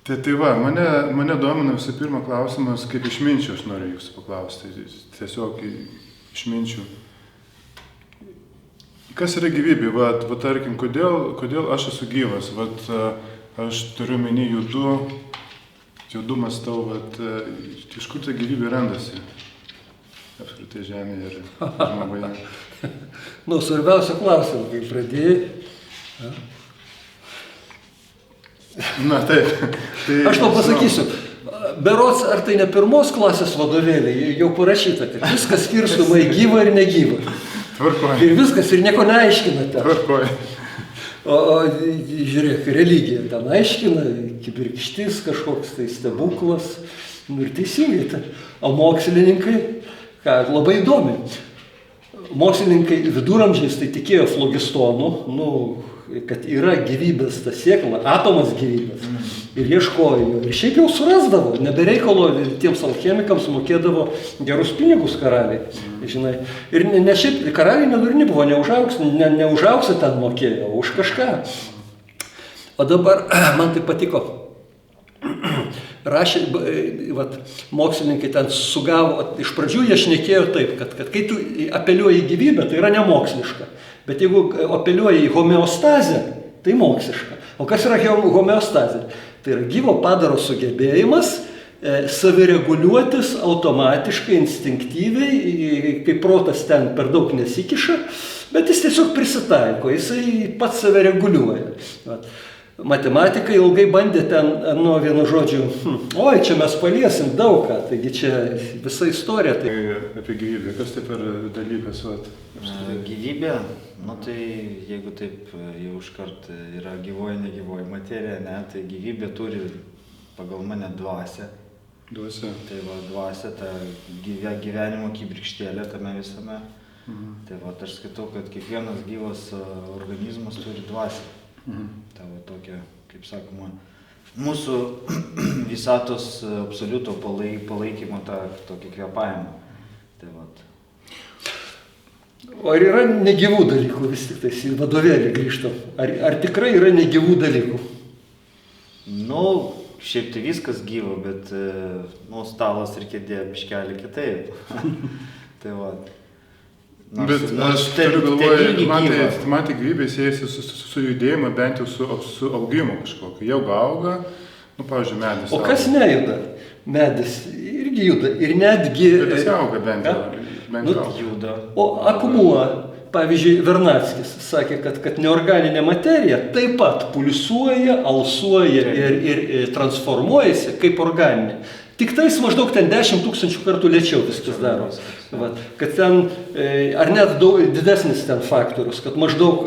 Tai va, mane domina visų pirma klausimas, kaip išminčių aš noriu jūsų paklausti. Tiesiog išminčių. Kas yra gyvybė? Va, tarkim, kodėl aš esu gyvas? Aš turiu menį judu mąstau, iš kur ta gyvybė randasi? Apskritai žemėje ir žmogoje. Svarbiausia klausimą, kai pradėjai. Na taip. Aš tau pasakysiu, berods, ar tai ne pirmos klasės vadovėliai, jau parašyta, kad viskas skirstoma į gyvą ir negyvą. Tvarkoj. Ir viskas, ir nieko neaiškinate. Tvarkoj. O žiūrėk, religija ten aiškina, kibirkštis kažkoks tai stebuklas, ir teisingai. O mokslininkai, labai įdomi. Mokslininkai viduramžiais tai tikėjo flogistonu, kad yra gyvybės ta sėkla, atomas gyvybės. Ir ieškojo jo. Ir šiaip jau surasdavo, nebereikalo tiems alchemikams mokėdavo gerus pinigus karaliai. Žinai. Ir ne šiaip, karaliai nedurni buvo, neužauksą ten mokėjo, už kažką. O dabar man tai patiko. Rašė, mokslininkai ten sugavo, iš pradžių jie šnekėjo taip, kad kai tu apeliuoji į gyvybę, tai yra nemoksliška. Bet jeigu apeliuoji į homeostazę, tai moksliška. O kas yra homeostazė? Tai yra gyvo padaro sugebėjimas savireguliuotis automatiškai, instinktyviai, kai protas ten per daug nesikiša, bet jis tiesiog prisitaiko, jisai pats save reguliuoja. Matematikai ilgai bandė ten, vienu žodžiu, čia mes paliesim daug ką, taigi čia visa istorija. Tai... Apie gyvybę, kas tai per dalykas? Gyvybė, tai jeigu taip jau iškart yra gyvoji, negyvoji materija, tai gyvybė turi pagal mane dvasią. Dvasia. Tai dvasia, ta gyvenimo kibirkštėlė tame visame. Tai aš skaitau, kad kiekvienas gyvas organizmas turi dvasią. Tai tokia, kaip sakoma, mūsų visatos absoliuto palaikymo tokį kvėpavimą. Tai O ar yra negyvų dalykų vis tik tais į vadovėlį grįžtam? Ar tikrai yra negyvų dalykų? Šiaip tai viskas gyva, bet stalas ir kėdė biškelį kitaip. Tai Bet aš turiu galvoje, man tai gyvybė siejasi su judėjimu, bent jau su augimu kažkokiu. Jau auga, pavyzdžiui, medis. O kas nejuda? Medis irgi juda. Ir netgi... Bet jis auga bent jau. Juda. O akmuo, pavyzdžiui, Vernackis sakė, kad neorganinė materija taip pat pulsuoja, alsuoja ir transformuojasi kaip organinė. Tik tais maždaug ten 10 000 kartų lėčiau viskas daro. Kad ten, ar net didesnis ten faktorius, kad maždaug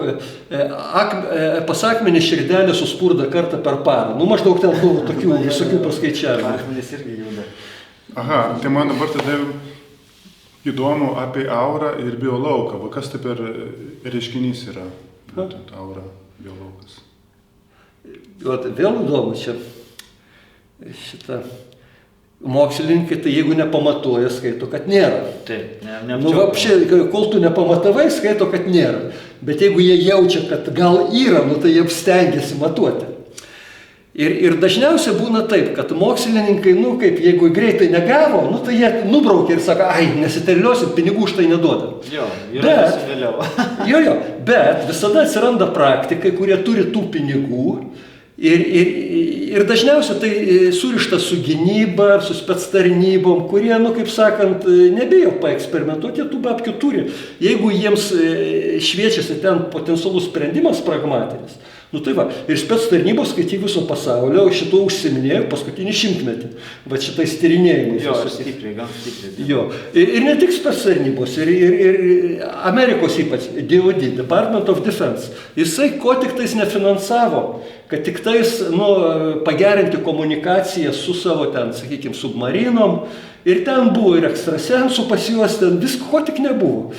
pas akmenį širdelė suspurda kartą per parą. Maždaug ten buvo tokių visokių paskaičiavimų. Akmenys irgi juda. Aha, tai man dabar tada įdomu apie aurą ir biolauką. Kas tai per reiškinys yra? Aura, biolaukas. Vėl įdomu čia šitą. Mokslininkai, tai jeigu nepamatuoja, skaito, kad nėra. Taip, kol tu nepamatavai, skaito, kad nėra. Bet jeigu jie jaučia, kad gal yra, tai jie stengiasi matuoti. Ir dažniausiai būna taip, kad mokslininkai, kaip jeigu greitai negavo, tai jie nubraukia ir sako, nesiterliosit, pinigų už tai neduoda. Vėliau. Bet visada atsiranda praktikai, kurie turi tų pinigų. Ir dažniausiai tai surišta su gynyba, su spectarnybom, kurie, kaip sakant, nebijo paeksperimentuoti, tų babkių turi. Jeigu jiems šviečiasi ten potencialus sprendimas pragmatinis, tai ir spectarnybos skaityk viso pasaulio šito užsiminėjo paskutinį 100-metį. Šitais tyrinėjimais. Gan stipriai. Ir ne tik spectarnybos, ir Amerikos ypač, DOD, Department of Defense, jisai ko tik tais nefinansavo, kad tik tais pagerinti komunikaciją su savo ten, sakykime, submarinom. Ir ten buvo ir ekstrasensų pas juos, ten visko, ko tik nebuvo.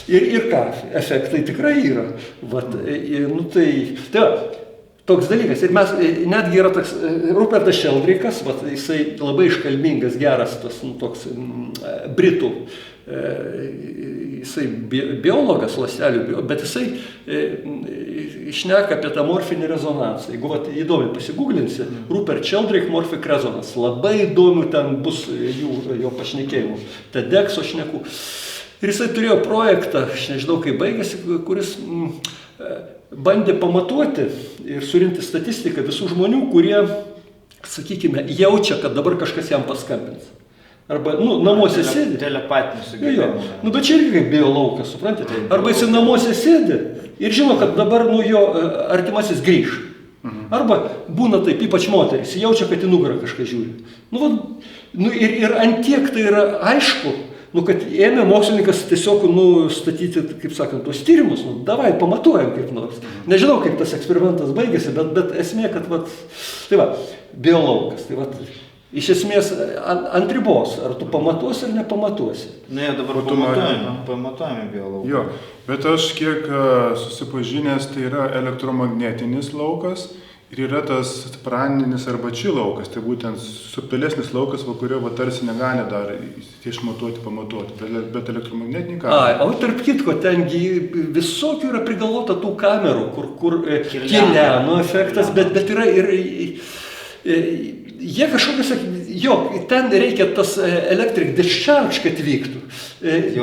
Ir ką, efektai tikrai yra. toks dalykas. Ir mes, netgi yra toks, Rupertas Šeldreikas, jisai labai iškalbingas, geras, tas, nu, toks britų, jisai biologas, ląstelių, bet jisai šneka apie tą morfinį rezonansą. Jeigu įdomi pasigūglinsi, Rupert Sheldrake Morphic Resonance, labai įdomių ten bus jo pašnekėjimų, TEDx'o šnekų. Ir jisai turėjo projektą, aš nežinau, kaip baigėsi, kuris bandė pamatuoti ir surinkti statistiką visų žmonių, kurie, sakykime, jaučia, kad dabar kažkas jam paskambins. Arba, nu, namuose sėdi. Telepatinis sugebėjimas. Nu, bet čia irgi kaip biolaukas, suprantate? Arba jis namuose sėdi ir žino, kad dabar, nu, jo artimasis grįš. Arba būna taip, ypač moteris, jaučia, kad į nugarą kažką žiūri. Nu, ir antiek tai yra aišku, nu, kad ėmė mokslininkas tiesiog, nu, statyti, kaip sakant, tuos tyrimus, nu, davai, pamatuojam kaip nors. Nežinau, kaip tas eksperimentas baigėsi, bet esmė, kad, tai va, biolaukas, tai va, iš esmės ant ribos, ar tu pamatuosi ar nepamatuosi. Na, jie dabar pamatuojami biolaukai. Jo, bet aš kiek susipažinęs, tai yra elektromagnetinis laukas ir yra tas praninis arba či laukas, tai būtent subtilesnis laukas, kurio tarsi negali dar išmatuoti, pamatuoti, bet elektromagnetinį kamerą. O tarp kitko, tengi visokių yra prigalvota tų kamerų, kur Kirliano efektas, bet yra ir jie kažkokios, ten reikia tas electric discharge, kad vyktų,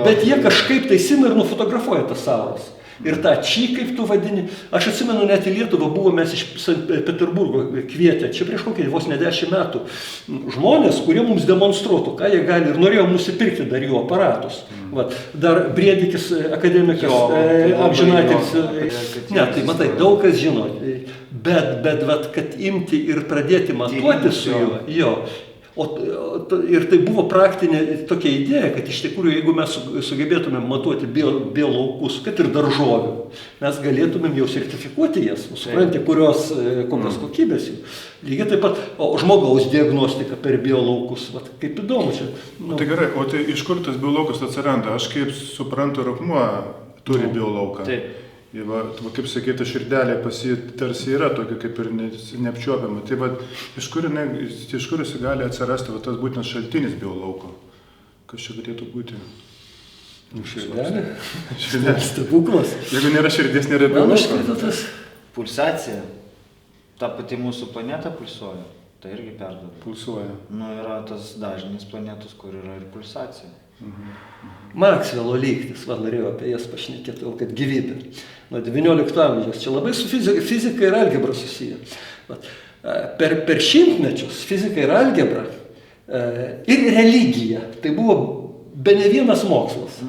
bet jie kažkaip tai sima ir nufotografuoja tas sauras. Ir tą čį, kaip tu vadini, aš atsimenu, net į Lietuvą buvo, mes iš Sankt Peterburgo kvietė, čia prieš kokį vos ne 10 metų, žmonės, kurie mums demonstruotų, ką jie gali, ir norėjo nusipirkti dar jų aparatus. Dar Briedikis, akademikas, amžinatilis, ne, tai matai, daug kas žino, bet kad imti ir pradėti matuoti su juo, ir tai buvo praktinė tokia idėja, kad iš tikrųjų, jeigu mes sugebėtumėm matuoti biolaukus, kad ir daržovių, mes galėtumėm jau sertifikuoti jas, suprantate, kokios kokybės jų. Lygiai taip pat, žmogaus diagnostika per biolaukus, kaip įdomu čia. Tai gerai, o tai iš kur tas biolaukas atsiranda? Aš kaip suprantu, akmuo turi biolauką. Taip. Kaip sakyti, širdelė tarsi yra tokia kaip ir neapčiuopiama. Tai iš kur jis gali atsirasti tas būtent šaltinis biolauko? Kas čia galėtų būti? Širdelė? Stebuklas. Jeigu nėra širdies, nėra biolauko. Pulsacija. Ta pati mūsų planeta pulsuoja. Tai irgi perduoda. Pulsuoja. Nu, yra tas dažnis planetos, kur yra ir pulsacija. Maxwello lygtis, norėjau apie jas pašnekėti, kad gyvybė. Nuo 19 amžiaus. Čia labai su fizika ir algebra susiję. Per šimtmečius fizika ir algebra ir religija, tai buvo be ne vienas mokslas.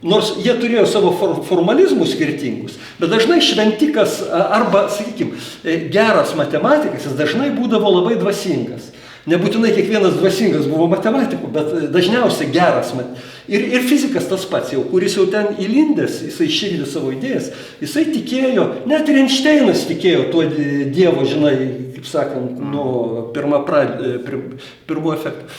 Nors jie turėjo savo formalizmus skirtingus, bet dažnai šventikas arba, sakykime, geras matematikas, jis dažnai būdavo labai dvasingas. Nebūtinai kiekvienas dvasingas buvo matematikų, bet dažniausiai geras. Ir fizikas tas pats jau, kuris jau ten įlindęs, jisai šildė savo idėjas, jisai tikėjo, net ir Einšteinas tikėjo tuo Dievo, žinai, kaip sakant, nuo pirmo efekto.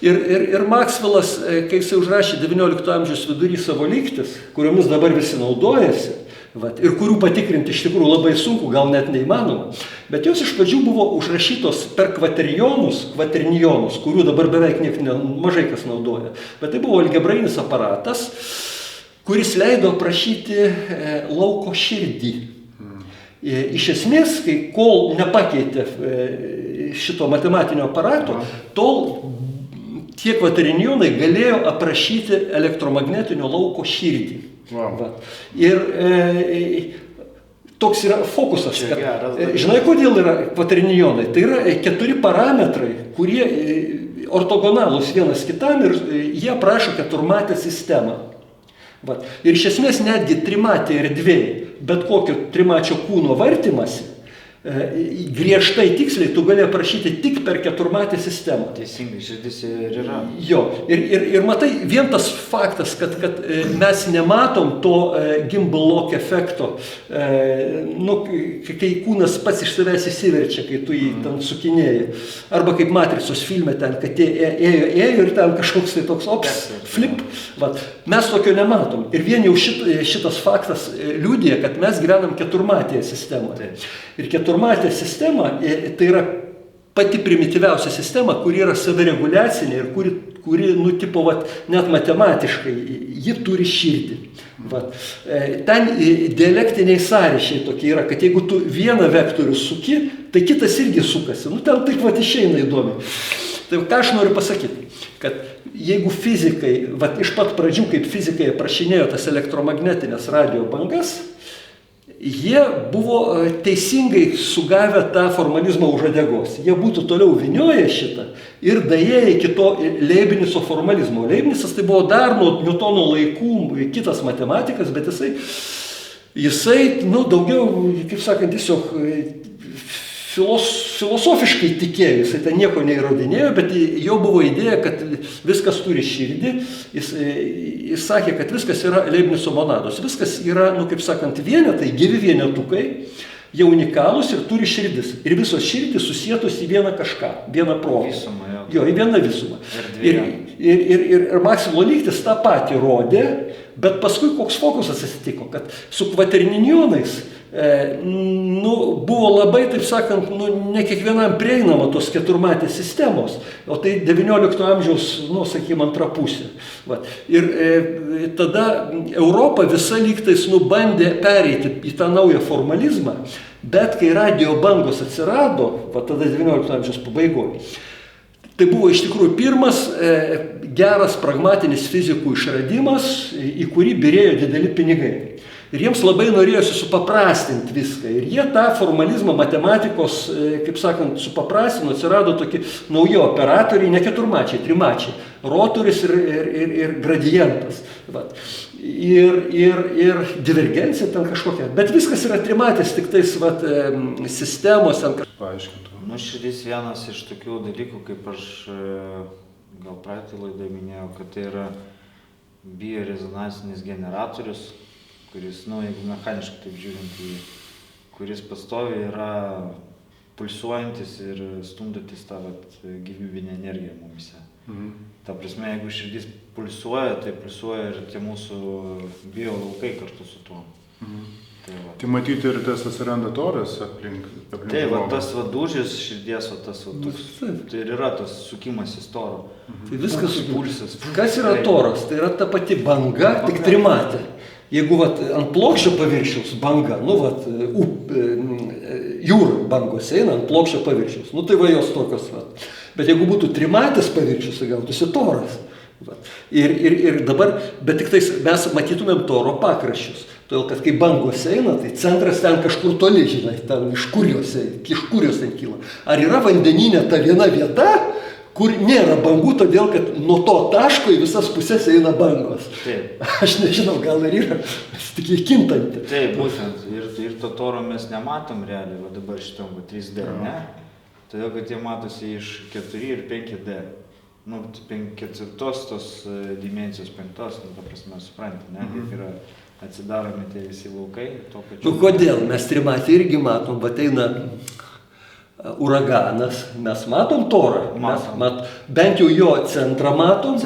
Ir Maxwellas, kai jisai užrašė 19 amžiaus vidury savo lygtis, kuriomis dabar visi naudojasi, ir kurių patikrinti iš tikrųjų labai sunku, gal net neįmanoma, bet jos iš pradžių buvo užrašytos per kvatrinionus, kurių dabar beveik mažai kas naudoja. Bet tai buvo algebrainis aparatas, kuris leido aprašyti lauko širdį. Iš esmės, kol nepakeitė šito matematinio aparato, tol tie kvatrinionai galėjo aprašyti elektromagnetinio lauko širdį. Wow. Ir toks yra fokusas, kad, žinai, kodėl yra kvatrinionai? Tai yra 4 parametrai, kurie ortogonalūs vienas kitam ir jie aprašo keturmatę sistemą. Ir iš esmės netgi trimatė erdvėje, bet kokio trimačio kūno vartymasi, griežtai tiksliai tu gali aprašyti tik per keturmatę sistemą. Teisingai, širdis ir yra. Jo, ir matai, vien tas faktas, kad mes nematom to gimbal lock efekto, kai kūnas pats iš savęs įsiverčia, kai tu jį ten sukinėjai. Arba kaip Matricos filme ten, kad ėjo ir ten kažkoks tai toks flip. Mes tokio nematom. Ir vien jau šitas faktas liudija, kad mes gyvenam keturmatėje sistemoje. Ir keturmatėje keturmatė sistema tai yra pati primityviausia sistema, kuri yra savireguliacinė ir kuri tipo, net matematiškai, ji turi širdį. Ten dialektiniai sąryšiai tokie yra, kad jeigu tu vieną vektorių suki, tai kitas irgi sukasi. Ten taip išeina įdomi. Tai ką aš noriu pasakyti, kad jeigu fizikai, iš pat pradžių, kaip fizikai aprašinėjo tas elektromagnetinės radio bangas, jie buvo teisingai sugavę tą formalizmą už uodegos. Jie būtų toliau vynioję šitą ir daėję iki to Leibnico formalizmo. Leibnicas tai buvo dar nuo Niutono laikų kitas matematikas, bet jisai daugiau, kaip sakant, tiesiog filosofiškai tikėjo, jisai ten nieko neįrodinėjo, bet jo buvo idėja, kad viskas turi širdį. Jis sakė, kad viskas yra Leibnico monados. Viskas yra, kaip sakant, vienetai, gyvi vienetukai, jie unikalūs ir turi širdis. Ir visos širdys susietos į vieną kažką, vieną protą. Visumą, jo, į vieną visumą. Ir Maksvelo lygtis tą patį rodė, bet paskui koks fokusas atsitiko, kad su kvaterninionais buvo labai, taip sakant, ne kiekvienam prieinama tos keturmatės sistemos, o tai 19 amžiaus, sakykime, antra pusė. Ir tada Europa visa lygtais bandė pereiti į tą naują formalizmą, bet kai radio bangos atsirado, tada 19 amžiaus pabaigoje, tai buvo iš tikrųjų pirmas geras pragmatinis fizikų išradimas, į kurį byrėjo dideli pinigai. Ir jiems labai norėjosi supaprastinti viską. Ir jie tą formalizmą matematikos, kaip sakant, supaprastino, atsirado tokie nauji operatoriai, ne keturmačiai, trimačiai. Rotorius ir gradientas. Ir divergencija ten kažkokia. Bet viskas yra trimatės, tik tais sistemos. Paaiškintų. Širdis vienas iš tokių dalykų, kaip aš gal praeitą laidą minėjau, kad tai yra biorezonansinis generatorius, kuris, jeigu mechaniškai taip žiūrint, kuris pastoviai yra pulsuojantis ir stumdantis tą gyvybinę energiją mumise. Ta prasme, jeigu širdis pulsuoja, tai pulsuoja ir tie mūsų biolaukai kartu su tuo. Tai matyti ir tas atsiranda toras aplink žmogų. Tas dūžis širdies, tai ir yra tas sukimasis toro. Tai viskas pulsas. Kas yra toras? Tai yra ta pati banga, tik trimatė. Jeigu ant plokščio paviršiaus banga, jūra bangos eina ant plokščio paviršiaus, tai jos tokios. Bet jeigu būtų trimatės paviršius, tai gautųsi toras. Ir dabar, bet tik tais mes matytumėm toro pakraščius. Todėl, kad kai bangos eina, tai centras ten kažkur toli, žinai, ten iš kur jos ten kyla. Ar yra vandeninė ta viena vieta, kur nėra bangų, todėl, kad nuo to taško į visas pusės eina bangos. Taip. Aš nežinau, gal ir yra, tik įkintanti. Taip, būtent. Ir to toro mes nematom realiai, dabar šitom 3D, ne? Todėl, kad jie matosi iš 4 ir 5D. Ketvirtos tos dimensijos, 5, ta prasme, suprantate, ne? Kaip yra atsidaromi tie visi laukai. Kodėl? Mes trimatį irgi matom, bet eina uraganas, mes matom torą, bent jau jo centrą matom,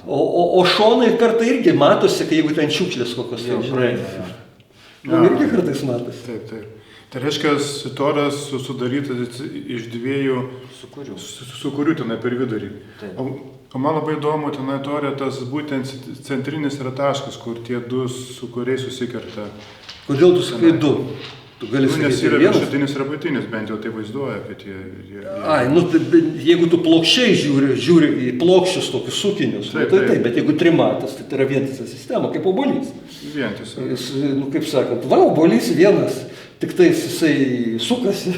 o šonai kartai irgi matosi, kai jeigu ten šiukšlės kokios. Irgi kartais matosi. Taip. Tai reiškia, toras sudarytas iš dviejų sukurių tenai per vidurį. O man labai įdomu, tenai torė tas būtent centrinis yra taškas, kur tie du sukuriai susikerta. Kodėl tu sakai du? Nes yra viršutinis ir apatinis, bent jau tai vaizduoja, kad jie... Jeigu tu plokščiai žiūri į plokščius tokius sukinius, tai taip, bet jeigu trimatas, tai yra vientisa sistema, kaip obuolys. Vientisa. Kaip sakant, obuolys vienas, tik tai jisai sukasi.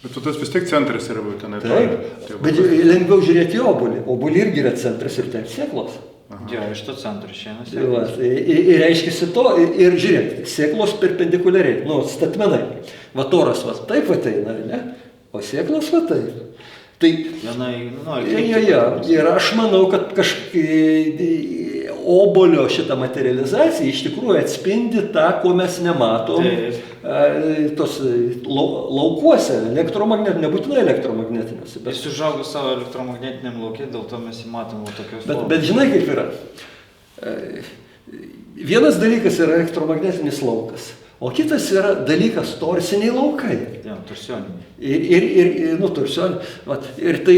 Bet tas vis tiek centras yra būtent. Taip, bet lengviau žiūrėti į obuolį. Obuolį irgi yra centras ir ten sėklos. Jo, iš to centro išeina sėklos. Ir reiškiasi to, ir žiūrėk, sėklos perpendikuliariai, statmenai. Toras taip eina, ne? O sėklos taip. Tai, ir aš manau, kad obuolio šitą materializaciją iš tikrųjų atspindi tą, ko mes nematom tos laukuose, nebūtinai elektromagnetinėse. Jis užaugo savo elektromagnetiniam lauke, dėl to mes jį matom tokios formos. Bet žinai, kaip yra. Vienas dalykas yra elektromagnetinis laukas, O kitas yra dalykas torsiniai laukai. Ja, torsioniniai. Ir tai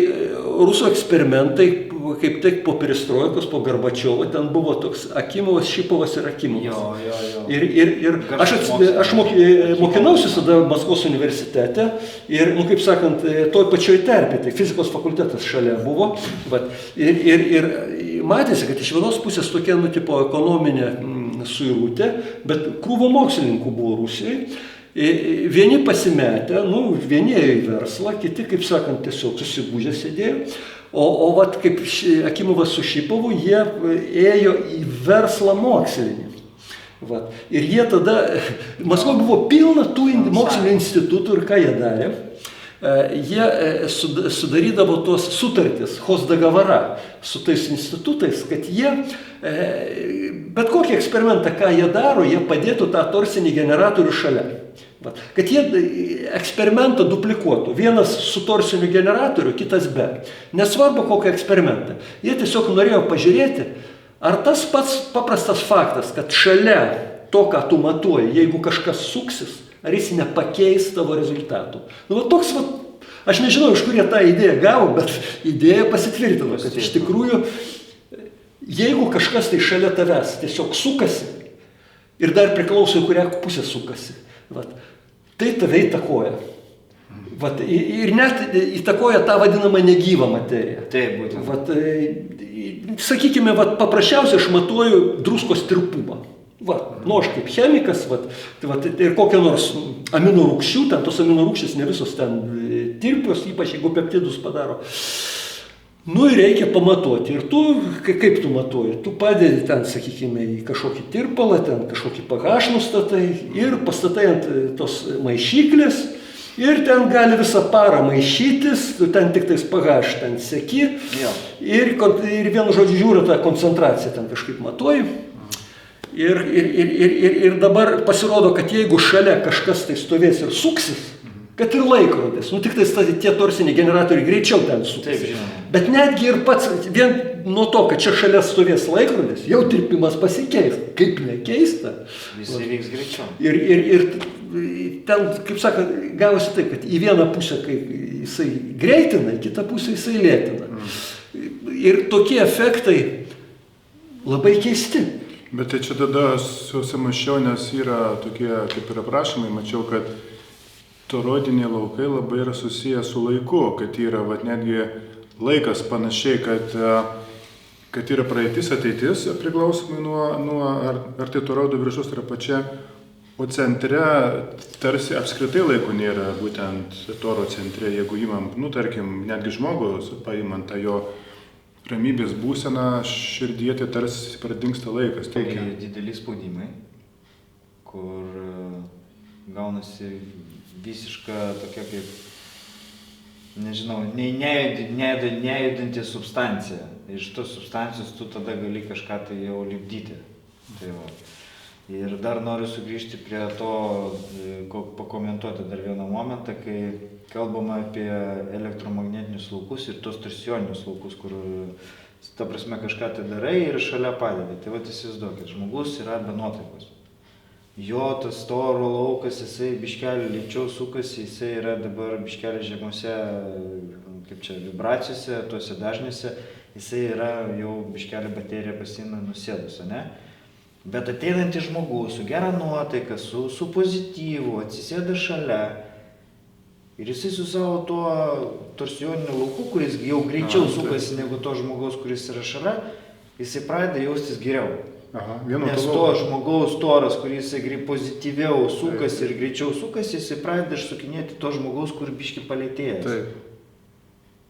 rusų eksperimentai, kaip tik po perestroikos, po Gorbačiovo, ten buvo toks Akimovas, Šipovas ir Akimovas. Jo. Ir aš mokinausi tada Maskvos universitete ir, kaip sakant, toj pačioj terpė, tai fizikos fakultetas šalia buvo. Ir matėsi, kad iš vienos pusės tokia, tipo ekonominė suirutė, bet krūvo mokslininkų buvo Rusijoje. Vieni pasimetę, vieni ėjo į verslą, kiti, kaip sakant, tiesiog susigūžę sėdėjo. O kaip Akimovas su Šipovu, jie ėjo į verslą mokslinį. Ir jie tada, Maskvoje buvo pilna tų mokslinio institutų ir ką jie darė. Jie sudarydavo tos sutartis, Hosdagavara, su tais institutais, kad jie, bet kokį eksperimentą, ką jie daro, jie padėtų tą torsinį generatorių šalia. Kad jie eksperimentą duplikuotų. Vienas su torsiniu generatoriu, kitas be. Nesvarbu kokį eksperimentą. Jie tiesiog norėjo pažiūrėti, ar tas pats paprastas faktas, kad šalia to, ką tu matuoji, jeigu kažkas suksis, ar jis nepakeis tavo rezultatų. Aš nežinau, iš kur jie tą idėją gavo, bet idėja pasitvirtino, kad iš tikrųjų, jeigu kažkas tai šalia tavęs tiesiog sukasi ir dar priklauso, į kurią pusę sukasi, tai tave įtakoja. Ir net įtakoja tą vadinamą negyvą materiją. Taip, būtent. Sakykime, paprasčiausiai aš matuoju druskos tirpumą. Aš kaip chemikas, ir kokią nors aminorūgščių, ten tos aminorūgščius ne visos ten tirpios, ypač jeigu peptidus padaro. Ir reikia pamatuoti. Ir tu, kaip tu matuoji? Tu padedi ten, sakykime, į kažkokį tirpalą, ten kažkokį pH nustatai ir pastatai ant tos maišyklės ir ten gali visą parą maišytis, tu ten tik tais pH ten seki ir vienu žodžiu žiūri tą koncentraciją ten kažkaip matuoji. Ir dabar pasirodo, kad jeigu šalia kažkas tai stovės ir suksis, kad ir laikrodis, tik tai tie torsiniai generatoriai greičiau ten suksis. Bet netgi ir pats, vien nuo to, kad čia šalia stovės laikrodis, jau tirpimas pasikeis. Kaip nekeista. Visi vyks greičiau. Ir ten, kaip sakant, gavosi taip, kad į vieną pusę, kai jisai greitina, į kitą pusę jisai lėtina. Ir tokie efektai labai keisti. Bet tai čia tada susimašiau, nes yra tokie kaip ir aprašymai, mačiau, kad toroidiniai laukai labai yra susiję su laiku, kad yra netgi laikas panašiai, kad yra praeitis, ateitis, priklausomai nuo ar tai toroidų viršus yra pačia, o centre tarsi apskritai laiko nėra, būtent toro centre, jeigu imam, tarkim, netgi žmogus, paimant tą jo ramybės būseną, širdyje tai tarsi pradingsta laikas. Tai dideli spaudimai, kur gaunasi visiška tokia kaip, nežinau, nejudanti substancija. Iš tos substancijos tu tada gali kažką tai jau lipdyti. Ir dar noriu sugrįžti prie to, pakomentuoti dar vieną momentą, kai kalbama apie elektromagnetinius laukus ir tos torsioninius laukus, kur, ta prasme, kažką tai darai ir šalia padedi. Tai įsivaizduokit, žmogus yra be nuotaikos. Jo tas toro laukas, jisai biškelį lėčiau sukasi, jisai yra dabar biškelį žemose, kaip čia, vibracijose, tuose dažniuose, jisai yra jau biškelį bateriją pasiima nusėdus, ne? Bet ateinantys žmogus su gera nuotaika, su pozityvu, atsisėda šalia ir jisai su savo tuo torsioniniu lauku, kuris jau greičiau sukasi negu to žmogaus, kuris yra šalia, jisai pradeda jaustis geriau. Nes to žmogaus toras, kuris pozityviau sukasi ir greičiau sukasi, jisai pradeda išsukinėti to žmogaus, kur biški palėtėjęs. Taip.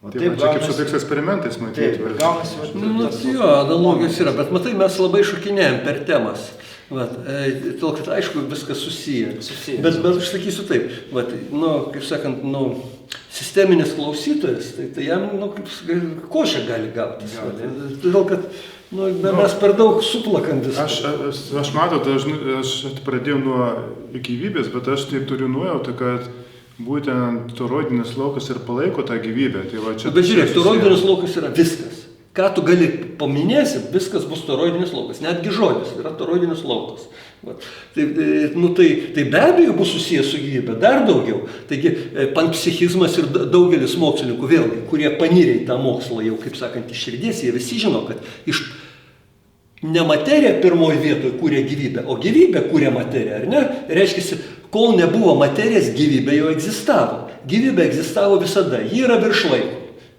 Taip, čia kaip su tais eksperimentais matyti. Taip, ir gaunasi analogijos yra, bet matai, mes labai šokinėjom per temas. Todėl, kad aišku, viskas susiję. Bet aš sakysiu taip, kaip sakant, sisteminis klausytojas, tai jam, košę gali gauti. Todėl, kad mes per daug suplakam viską. Aš matau, aš pradėjau nuo gyvybės, bet aš taip turiu nuojautą, kad būtent toroidinis laukas ir palaiko tą gyvybę. Bet žiūrėk, toroidinis laukas yra viskas. Ką tu gali paminėsi, viskas bus toroidinis laukas. Netgi žodis yra toroidinis laukas. Vat. Tai be abejo bus susijęs su gyvybė, dar daugiau. Taigi panpsichizmas ir daugelis mokslininkų, vėlgi, kurie panyrė į tą mokslą jau, kaip sakant, iš širdies, jie visi žino, kad ne materija pirmoji vietoje kūrė gyvybę, o gyvybė kūrė materiją, ar ne? Reiškia, kol nebuvo materijos, gyvybė jau egzistavo. Gyvybė egzistavo visada, ji yra virš laiko.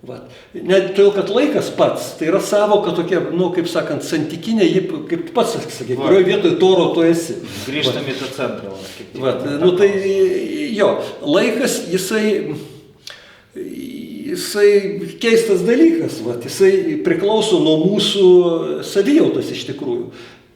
Vat. Net todėl, kad laikas pats, tai yra savoka tokia, kaip sakant, santykinė, kaip pats sakė, kurioje vietoje toro tu esi. Grįžtam į tą centrą. Vat. Tai jo, laikas, jisai keistas dalykas, vat. Jisai priklauso nuo mūsų savijautos iš tikrųjų.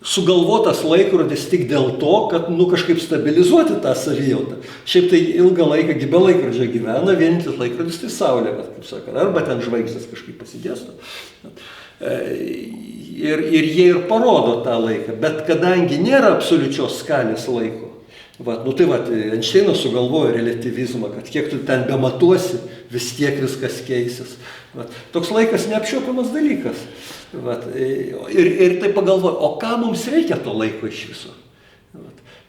Sugalvotas laikrodis tik dėl to, kad kažkaip stabilizuoti tą savijautą. Šiaip tai ilgą laiką be laikrodžio gyvena, vienintelis laikrodis tai Saulė, kaip sakant, arba ten žvaigždės kažkaip pasidėsto. Ir jie ir parodo tą laiką, bet kadangi nėra absoliučios skalės laiko, Einšteinas sugalvojo relativizmą, kad kiek tu ten bematuosi, vis tiek viskas keisis. Toks laikas neapčiuopiamas dalykas. Ir tai pagalvoju, o ką mums reikia to laiko iš viso?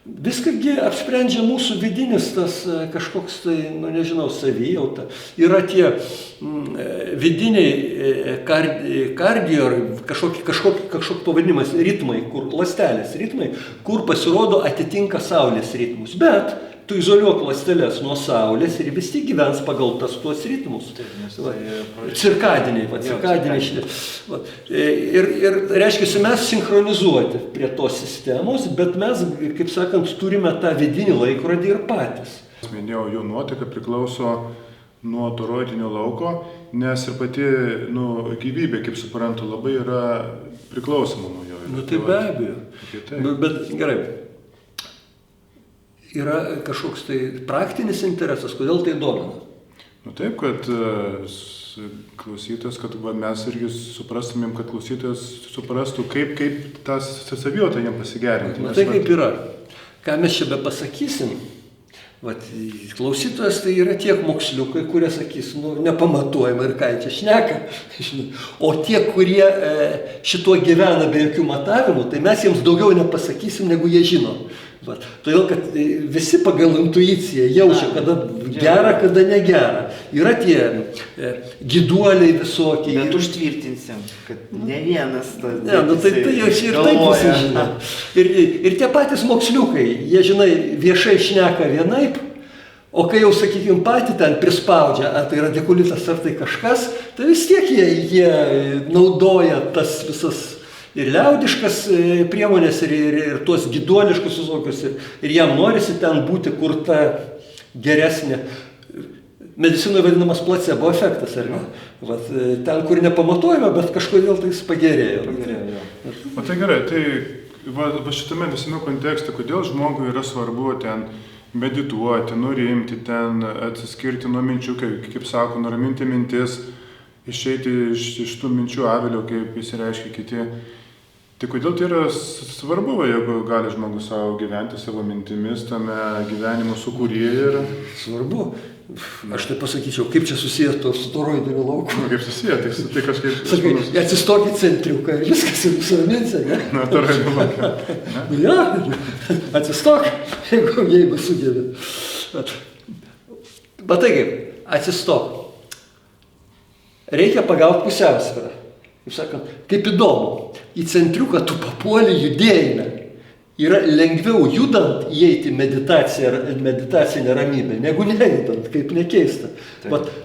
Viskągi apsprendžia mūsų vidinis tas kažkoks tai, savijauta. Yra tie vidiniai kardio, kažkoks pavadinimas ritmai, ląstelės ritmai, kur pasirodo atitinka Saulės ritmus. Bet tu izoliuok ląsteles nuo Saulės ir vis tiek gyvens pagal tuos ritmus. Cirkadiniai. Ir reiškia, mes sinchronizuoti prie tos sistemos, bet mes, kaip sakant, turime tą vidinį laikrodį ir patys. Minėjau, jų nuotaika priklauso nuo toroidinio lauko, nes ir pati gyvybė, kaip suprantu, labai yra priklausoma nuo jo. Tai be abejo. Bet gerai. Yra kažkoks tai praktinis interesas, kodėl tai domina? Taip, kad klausytojas, kad mes irgi suprastumėm, kad klausytojas suprastų, kaip tą savijautą jam pasigerinti. Tai kaip yra. Ką mes čia be pasakysim, klausytojas tai yra tiek moksliukai, kurie sakys, nepamatuojama ir ką čia šneka. O tie, kurie šituo gyvena be jokių matavimų, tai mes jiems daugiau nepasakysim, negu jie žino. Todėl, kad visi pagal intuiciją jaučia, kada gera, kada negera. Yra tie giduoliai visokie. Bet užtvirtinsim, kad ne vienas tas... Tai jau ir taip visi žino. Ir tie patys moksliukai, jie, viešai šneka vienaip, o kai jau, sakykime, patį ten prispaudžia, ar tai radikulitas, ar tai kažkas, tai vis tiek jie naudoja tas visas ir liaudiškas priemonės, ir tuos giduoliškus visokius, ir jam norisi ten būti kur ta geresnė. Medicinoje vadinamas placebo efektas, ar ne? Ten, kur nepamatuojama, bet kažkodėl tai jis pagerėjo. O tai gerai, tai šitame visame kontekste, kodėl žmogui yra svarbu ten medituoti, nurimti, ten atsiskirti nuo minčių, kaip sako, nuraminti mintis, išeiti iš tų minčių avilio, kaip jis reiškia kiti. Tai kodėl tai yra svarbu, jeigu gali žmogus savo gyventi savo mintimis, tame gyvenimo sukūrėje yra? Svarbu. Aš tai pasakyčiau, kaip čia susijęs su toroidiniu lauku. Kaip susijęs, tai kažkaip... Sakai, atsistokit centriuką ir viskas ir nusiramins, ne? Toroidiniu lauku. Atsistok, jeigu sugebi. Bet tai kaip, atsistok. Reikia pagauti pusiausvyrą. Kaip sakant, kaip įdomu, į centriuką tu papuoli judėjime. Yra lengviau judant įeiti meditacinę ramybę, negu nejudant, kaip nekeista.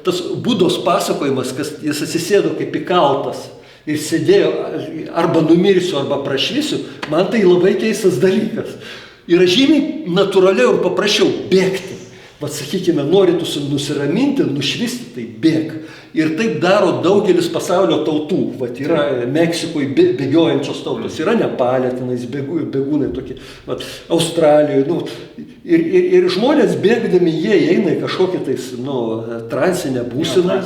Tas Budos pasakojimas, kad jis atsisėdo kaip įkaltas ir sėdėjo arba numirsiu, arba prašvisiu, man tai labai keistas dalykas. Yra žymiai natūraliau ir paprasčiau bėgti. Sakykime, nori tu nusiraminti, nušvisti, tai bėg. Ir taip daro daugelis pasaulio tautų. Yra Meksikoje bėgiojančios tautos, yra Nepalė, tenais bėgūnai tokie, Australijoje. Ir žmonės bėgdami, jie eina į kažkokią transinę būseną,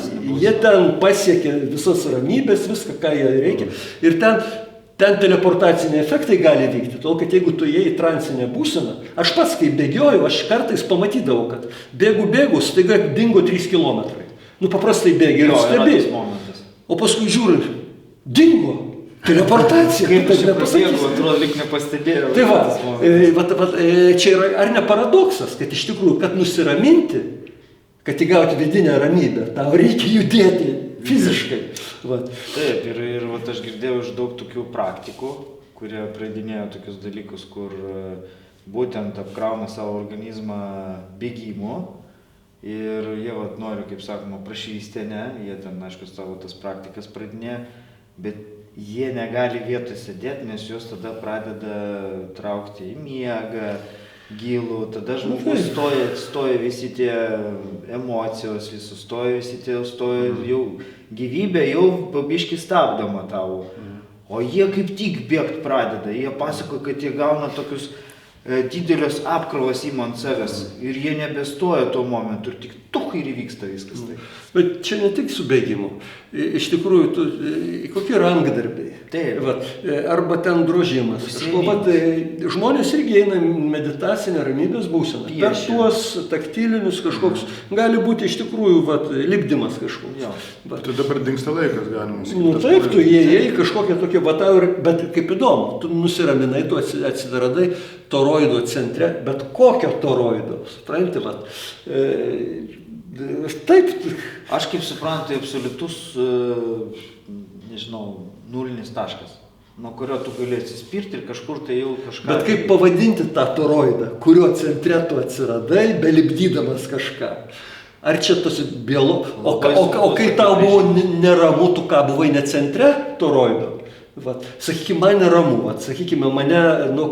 jie ten pasiekia visas ramybės, viską, ką jie reikia. Ir ten teleportaciniai efektai gali vykti, tol kad jeigu tu įėjai į transinę būseną, aš pats, kai bėgioju, aš kartais pamatydavau, kad bėgu, staiga dingo 3 kilometrai. Paprastai bėgi ir stebi. O paskui žiūri, dingo. Teleportacija, Kaip taip aš čia nepasakysi. prabėgau, atrodo, lyg nepastebėjau. Tai va, tas momentas. čia yra ar ne paradoksas, kad iš tikrųjų, kad nusiraminti, kad įgauti vidinę ramybę, tau reikia judėti fiziškai. Va. Taip, ir vat, aš girdėjau iš daug tokių praktikų, kurie pradinėjo tokius dalykus, kur būtent apkrauna savo organizmą bėgimu ir jie vat, nori, kaip sakoma, prašystė, ne, jie ten, aišku, savo tas praktikas pradinėjo, bet jie negali vietoj sėdėti, nes juos tada pradeda traukti į miegą, gilų, tada žmogus stoja visi tie emocijos, stoja visi tie, jau gyvybė jau pabiški stabdoma tavo. O jie kaip tik bėgt pradeda, jie pasakoja, kad jie gauna tokius didelės apkrovas ima ant savęs ir jie nebestoja tuo momentu ir tik tuch ir įvyksta viskas tai. Bet čia ne tik su bėgimu. Iš tikrųjų, kokie rankdarbiai. Taip. Vat, arba ten drožimas. Žmonės irgi eina meditacinę ramybės būseną. Per Piešia. tuos taktilinius kažkoks, gali būti iš tikrųjų lipdymas kažkoks. Jo. Tai dabar dingsta laikas, galima sakyti. Nu taip, tu įėjai kažkokią tokią vatą, bet kaip įdomu, tu nusiraminai, tu atsidaradai toroido centre, bet kokio toroido, supranti, vat. Taip. Aš kaip suprantu, tai absoliutus, nežinau, nulinis taškas, nuo kurio tu gali atsispirti ir kažkur tai jau kažką... Bet kaip pavadinti tą toroidą, kurio centre tu atsiradai, belipdydamas kažką? Ar čia tas o kai tau buvo neramu, tu ką buvai ne centre toroido? Vat, sakykime, man neramu, sakykime, mane,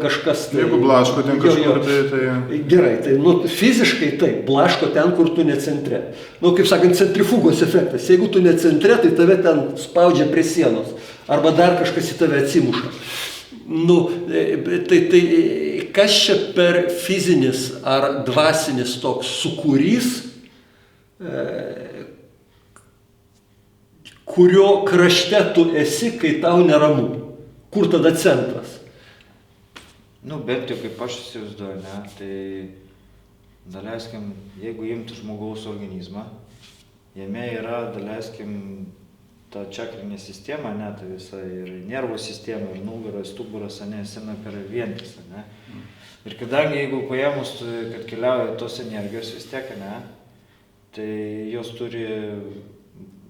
kažkas... Tai, jeigu blaško ten kažkur, tai... Gerai, tai, fiziškai taip, blaško ten, kur tu ne centre. Kaip sakant, centrifugos efektas. Jeigu tu ne centre, tai tave ten spaudžia prie sienos. Arba dar kažkas į tave atsimuša. Tai kas čia per fizinis ar dvasinis toks sukūrys, kurio krašte tu esi, kai tau neramu. Kur tada centras? Bent jau kaip aš įsivaizduoju, ne, tai daleiskim, jeigu imtų žmogaus organizmą, jame yra, daleiskim, ta čakrinė sistema, ne, tai visa ir nervų sistema, ir nugaras, stuburas, ne, sena per vientisą, ne. Ir kadangi jeigu paėmus, kad keliauja tos energijos vis tiek, ne, tai jos turi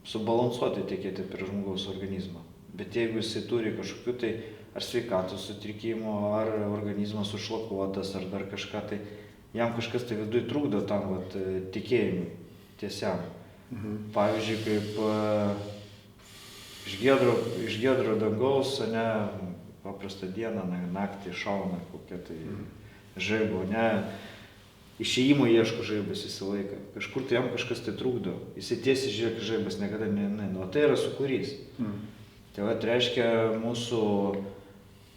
subalansuoti tekėti per žmogaus organizmą. Bet jeigu jisai turi kažkokių tai ar sveikatos sutrikimų, ar organizmas užšlakuotas, ar dar kažką, tai jam kažkas tai viduj trukdo tam tikėjimui tiesiam. Pavyzdžiui, kaip iš giedro dangaus, ne, paprastą dieną, naktį šauna kokia tai žaibo, ne, išėjimo ieško žaibas visą laiką. Kažkur tai jam kažkas tai trukdo. Jisai tiesiai žiūrėk, žaibas niekada o tai yra sukūrys. Tai reiškia mūsų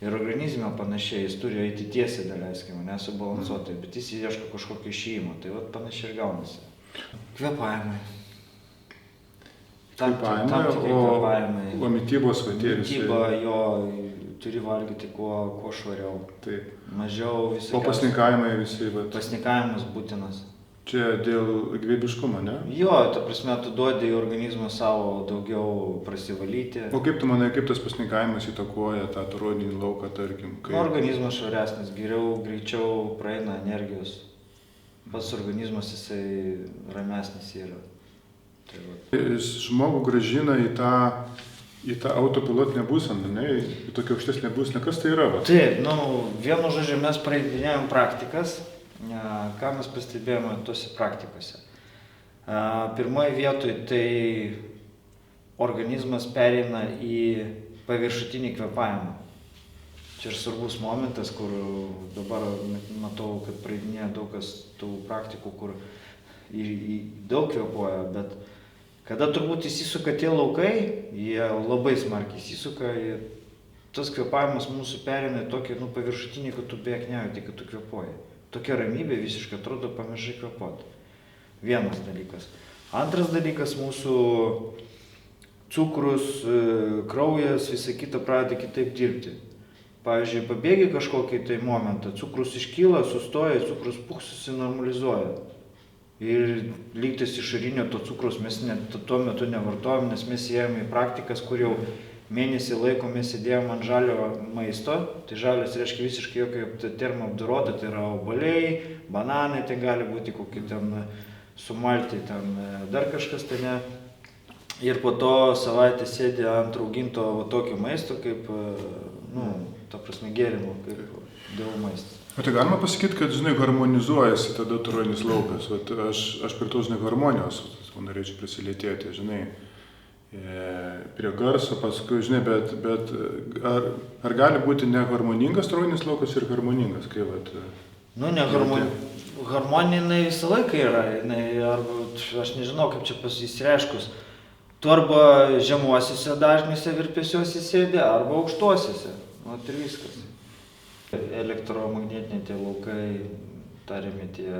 ir organizme panašiai, jis turi eiti tiesiai, daleiskim, nesubalansuotai, bet jis ieško kažkokio išėjimo. Tai panašiai ir gaunasi. Kvėpavimai. Tam tikrai kvėpavimai. O mitybos vatėlis. Mityba, jo, turi valgyti kuo švariau. Taip. Mažiau visokiausių. O pasninkavimai visi, Pasnikavimas būtinas. Čia dėl gyvybiškumo, ne? Jo, ta prasme, tu duodi organizmą savo daugiau prasivalyti. O kaip tu manai, kaip tas pasninkavimas įtakoja tą toroidinį lauką, tarkim? Organizmas švaresnis, greičiau praeina energijos. Pats organizmas jisai ramesnis yra. Jis žmogų grąžina į tą autopilotinę būseną, ne? Į tokią aukštesnę būseną. Kas tai yra? Taip, vienu žodžiu, mes praeidinėjom praktikas. Ką mes pastebėjome tose praktikose. Pirmoje vietoje tai organizmas pereina į paviršutinį kvėpavimą. Čia ir svarbus momentas, kur dabar matau, kad praeidinėja daug kas tų praktikų, kur daug kvėpuoja, bet kada turbūt įsisuka tie laukai, jie labai smarkiai įsisuka ir tas kvėpavimas mūsų pereina į tokį paviršutinį, kad tu beveik nejauti, kad tu kvėpuoji. Tokia ramybė visiškai atrodo pamiršai kvėpuoti. Vienas dalykas. Antras dalykas, mūsų cukrus, kraujas, visa kita pradeda kitaip dirbti. Pavyzdžiui, pabėgi kažkokį tai momentą, cukrus iškyla, sustoja, cukrus susinormalizuoja. Ir lygtis išorinio to cukrus mes tuo metu nevartojam, nes mes ėjome į praktikas, kur jau mėnesį laiko mes sėdėjom ant žalio maisto, tai žalias reiškia visiškai jokio termoapdorota, tai yra obuoliai, bananai, tai gali būti kokie ten sumalti, ten dar kažkas, tai ne. Ir po to savaitę sėdė ant rauginto tokio maisto, kaip, ta prasme, gėrimo, kaip dėl maistas. O tai galima pasakyti, kad, žinai, harmonizuojasi tada toroinis laukas. Vat aš prie to, žinai, harmonijos norėčiau prisilietėti, žinai, prie garso, paskui, žinai, bet ar gali būti neharmoningas toroinis laukas ir harmoningas, kai vat... Harmonija jinai visą laiką yra, arba, aš nežinau, kaip čia pasireiškus. Tu arba žemuosiuose dažniuose virpesiuose sėdė, arba aukštuosiuose, ir viskas. Elektromagnetiniai tie laukai, tariami tie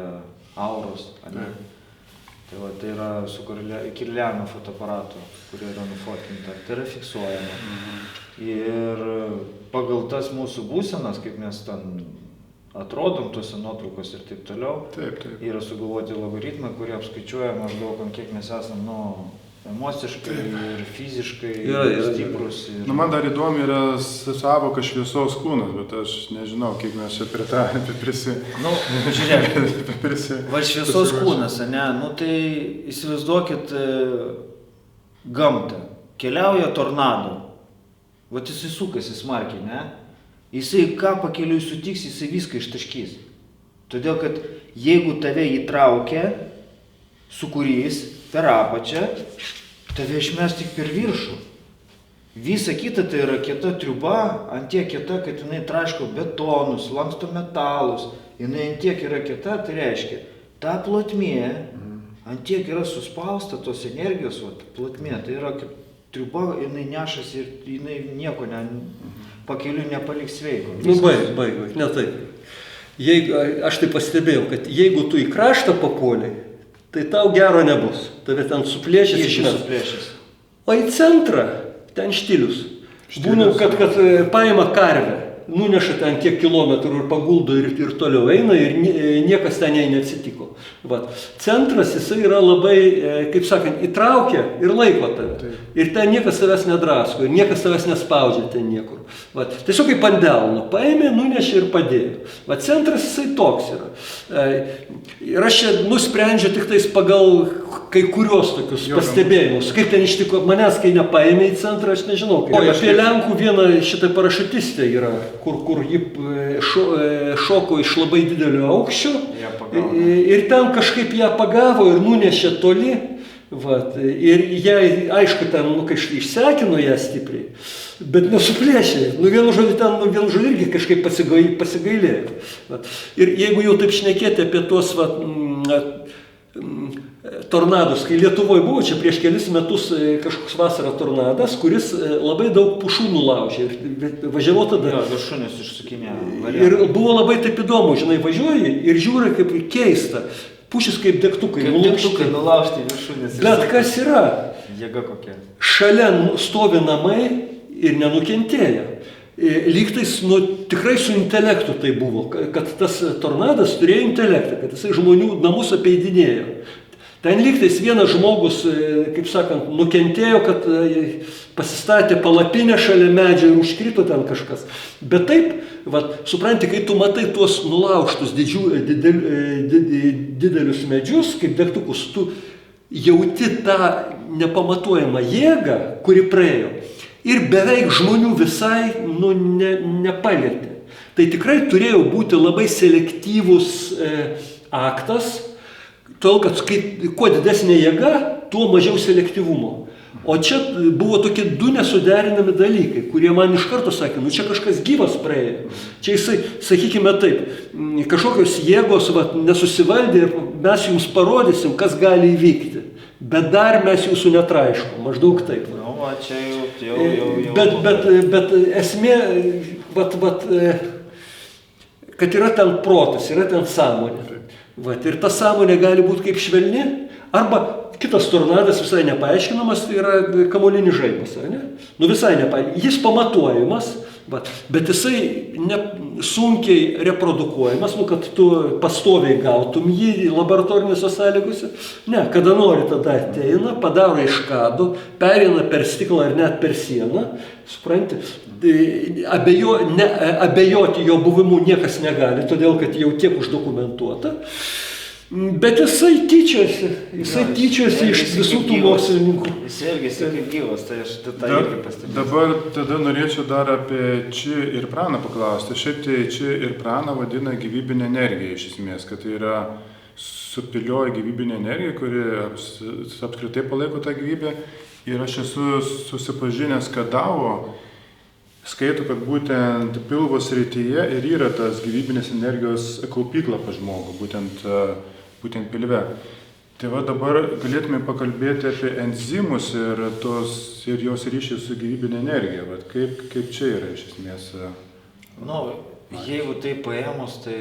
auros, ane? Tai yra su Kirliano fotoaparatu, kurie yra nufotkinta, tai yra fiksuojama. Ir pagal tas mūsų būsenas, kaip mes ten atrodom tuose nuotraukos ir taip toliau, yra sugalvoti logaritmai, kurie apskaičiuoja maždaug, kiek mes esam, emociškai ir fiziškai stiprus. Man dar įdomi yra savoka šviesos kūnas, bet aš nežinau, kiek mes čia prie tą žiūrėk, šviesos kūnas, ne, tai įsivaizduokit gamtą. Keliauja tornado, jisai sukasi smarkiai, ne? Jisai ką pakeliui sutiks, jisai viską ištaškys. Todėl, kad jeigu tave įtraukia, sukūrys per apačią, tave išmes tik per viršų. Visa kita tai yra kieta triuba, ant tiek kieta, kad jinai traiško betonus, lanksto metalus, jinai ant tiek yra kieta, tai reiškia, ta plotmė, ant tiek yra suspausta tos energijos, plotmė, tai yra kaip triuba, jinai nešasi ir jinai nieko pakeliui nepaliks sveiko. Baig, ne taip. Aš tai pastebėjau, kad jeigu tu į kraštą papuoliai, tai tau gero nebus. Tave ten suplėšys išmes. O į centrą ten štilius. Būna, kad paima karvę, nuneša ten kiek kilometrų ir paguldo ir toliau eina ir niekas ten jai neatsitiko. Centras jisai yra labai, kaip sakant, įtraukia ir laiko tave. Ir ten niekas savęs nedrasko ir niekas savęs nespaudžia ten niekur. Tiesiog kaip ant delno, paėmė, nunešė ir padėjo. Centras jisai toks yra. Ir aš čia nusprendžiu tik tais pagal kai kurios tokius pastebėjimus. Kaip ten iš tikrųjų manęs, kai nepaėmė į centrą, aš nežinau. Apie Lenkų vieną šitą parašutistę yra, kur ji šoko iš labai didelio aukščio ir ten kažkaip ją pagavo ir nunešė toli. Ir jai, aišku, ten išsekino ją stipriai, bet nesuplėšė. Vienu žodžiu irgi kažkaip pasigailėjo. Ir jeigu jau taip šnekėti apie tuos tornadus, kai Lietuvoje buvo čia prieš kelis metus kažkoks vasarą tornadas, kuris labai daug pušų nulaužė. Važiavau tada. Viršūnės išsukinėjo. Ir buvo labai taip įdomu, žinai, važiuoji ir žiūri kaip keista. Pušis kaip degtukai nulaužti viršūnės. Bet kas yra? Jėga kokia. Šalia stovi namai ir nenukentėjo. Lygtais, tikrai su intelektu tai buvo, kad tas tornadas turėjo intelektą, kad jisai žmonių namus apeidinėjo. Ten lygtais vienas žmogus, kaip sakant, nukentėjo, kad pasistatė palapinę šalia medžio ir užkrito ten kažkas. Bet taip, supranti, kai tu matai tuos nulaužtus didelius medžius, kaip degtukus, tu jauti tą nepamatuojamą jėgą, kuri praėjo. Ir beveik žmonių visai nepalietė. Tai tikrai turėjo būti labai selektyvus aktas, todėl, kad kuo didesnė jėga, tuo mažiau selektyvumo. O čia buvo tokie du nesuderinami dalykai, kurie man iš karto sakė, čia kažkas gyvas praėjo. Čia jisai, sakykime taip, kažkokios jėgos nesusivaldė ir mes jums parodysim, kas gali įvykti. Bet dar mes jūsų netraiškom, maždaug taip. Čia jau. Bet esmė, kad yra ten protas, yra ten sąmonė. Ir ta sąmonė gali būti kaip švelni, arba kitas tornadas visai nepaaiškinamas, tai yra kamuolinis žaibas, ne? Visai nepaaiškinamas. Jis pamatuojamas, bet jisai sunkiai reprodukuojamas, nu, kad tu pastoviai gautum jį laboratorinėse sąlygose. Ne, kada nori, tada ateina, padaro iškadų, pereina per stiklą ar net per sieną, supranti. Abejoti jo buvimu niekas negali, todėl kad jau tiek uždokumentuota. Bet jisai tyčiasi iš visų tų mokslininkų. Jis elgėsi kaip gyvas, tai aš tą irgi pastebėjau. Dabar tada norėčiau dar apie či ir praną paklausti. Šiaip tai či ir praną vadina gyvybinė energija iš esmės, kad tai yra subtilioji gyvybinė energija, kuri apskritai palaiko tą gyvybę. Ir aš esu susipažinęs, kad Dao skaito, kad būtent pilvo srityje ir yra tas gyvybinės energijos kaupykla pas žmogų, būtent pilve. Tai va dabar galėtume pakalbėti apie enzimus ir jos ryšį su gyvybinė energija. Va, kaip čia yra iš esmės? Nu, jeigu tai paėmus, tai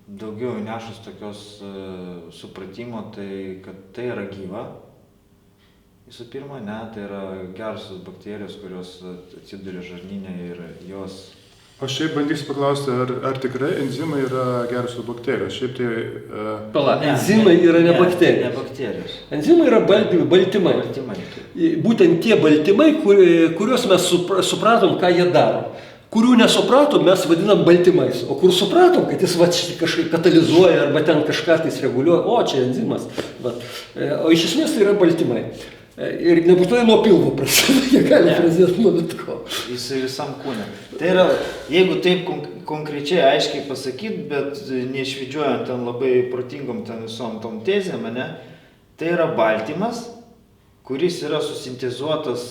daugiau nešus tokios supratimo, tai kad tai yra gyva. Visų pirma, ne, tai yra gerosios bakterijos, kurios atsiduria žarnyne ir jos... Aš šiaip bandysiu paklausti, ar tikrai enzimai yra gerosios bakterijos? Šiaip tai... Enzimai yra ne bakterijos. Ne bakterijos. Enzimai yra baltymai. Būtent tie baltymai, kuriuos mes supratom, ką jie daro. Kurių nesupratom, mes vadinam baltymais. O kur supratom, kad jis kažkaip katalizuoja arba ten kažką tais reguliuoja, o čia enzimas. O iš esmės tai yra baltymai. Ir nebūtinai nuo pilvo prasideda, jie gali prasidėti nuo bet ko. Jis visam kūne. Tai yra, jeigu taip konkrečiai aiškiai pasakyti, bet neišvidžiuojant ten labai protingom ten visom tom tezėm, ne, tai yra baltymas, kuris yra susintezuotas,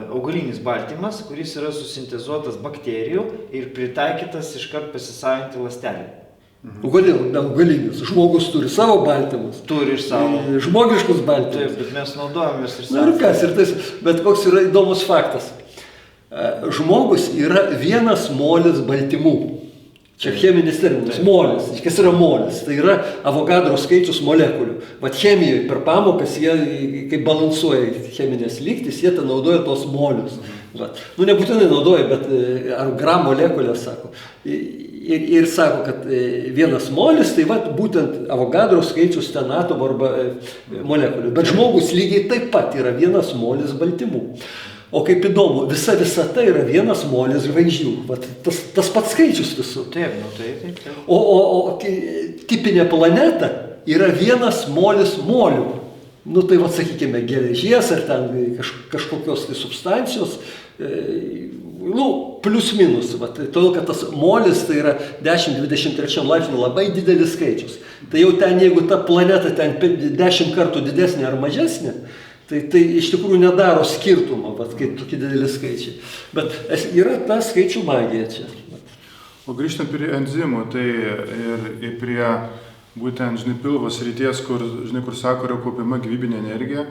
augalinis baltymas, kuris yra susintezuotas bakterijų ir pritaikytas iškart pasisavinti ląstelį. Kodėl? Augalinis. Žmogus turi savo baltymus. Turi ir savo. Žmogiškus baltymus. Taip, bet mes naudojamės ir Na savo. ir kas, ir tas, bet koks yra įdomus faktas. Žmogus yra vienas molis baltymų. Čia cheminis terminas. Molis. Kas yra molis? Tai yra Avogadro skaičius molekulių. Vat chemijoje per pamokas jie, kai balansuoja cheminės lygtis, jie ten naudoja tos molius. Vat. Nu, nebūtinai naudoja, bet ar gram molekulės sako. Ir sako, kad vienas molis, tai vat, būtent Avogadro skaičius ten atomų arba molekulių. Bet žmogus lygiai taip pat yra vienas molis baltymų. O kaip įdomu, visa visata yra vienas molis žvaigždžių. Vat, tas pats skaičius visų. Taip, nu taip. O tipinė planeta yra vienas molis molių. Nu tai vat, sakykime, geležies ar ten kažkokios tai substancijos, plius minus. Todėl, kad tas molis tai yra 10-23 laipsnių labai didelis skaičius. Tai jau ten, jeigu ta planeta ten 10 kartų didesnė ar mažesnė, tai iš tikrųjų nedaro skirtumo, kaip tokie dideli skaičiai. Bet yra ta skaičių magija čia. O grįžtant prie enzimų, tai ir prie būtent, pilvo srities, kur sako, yra kaupiama gyvybinė energija,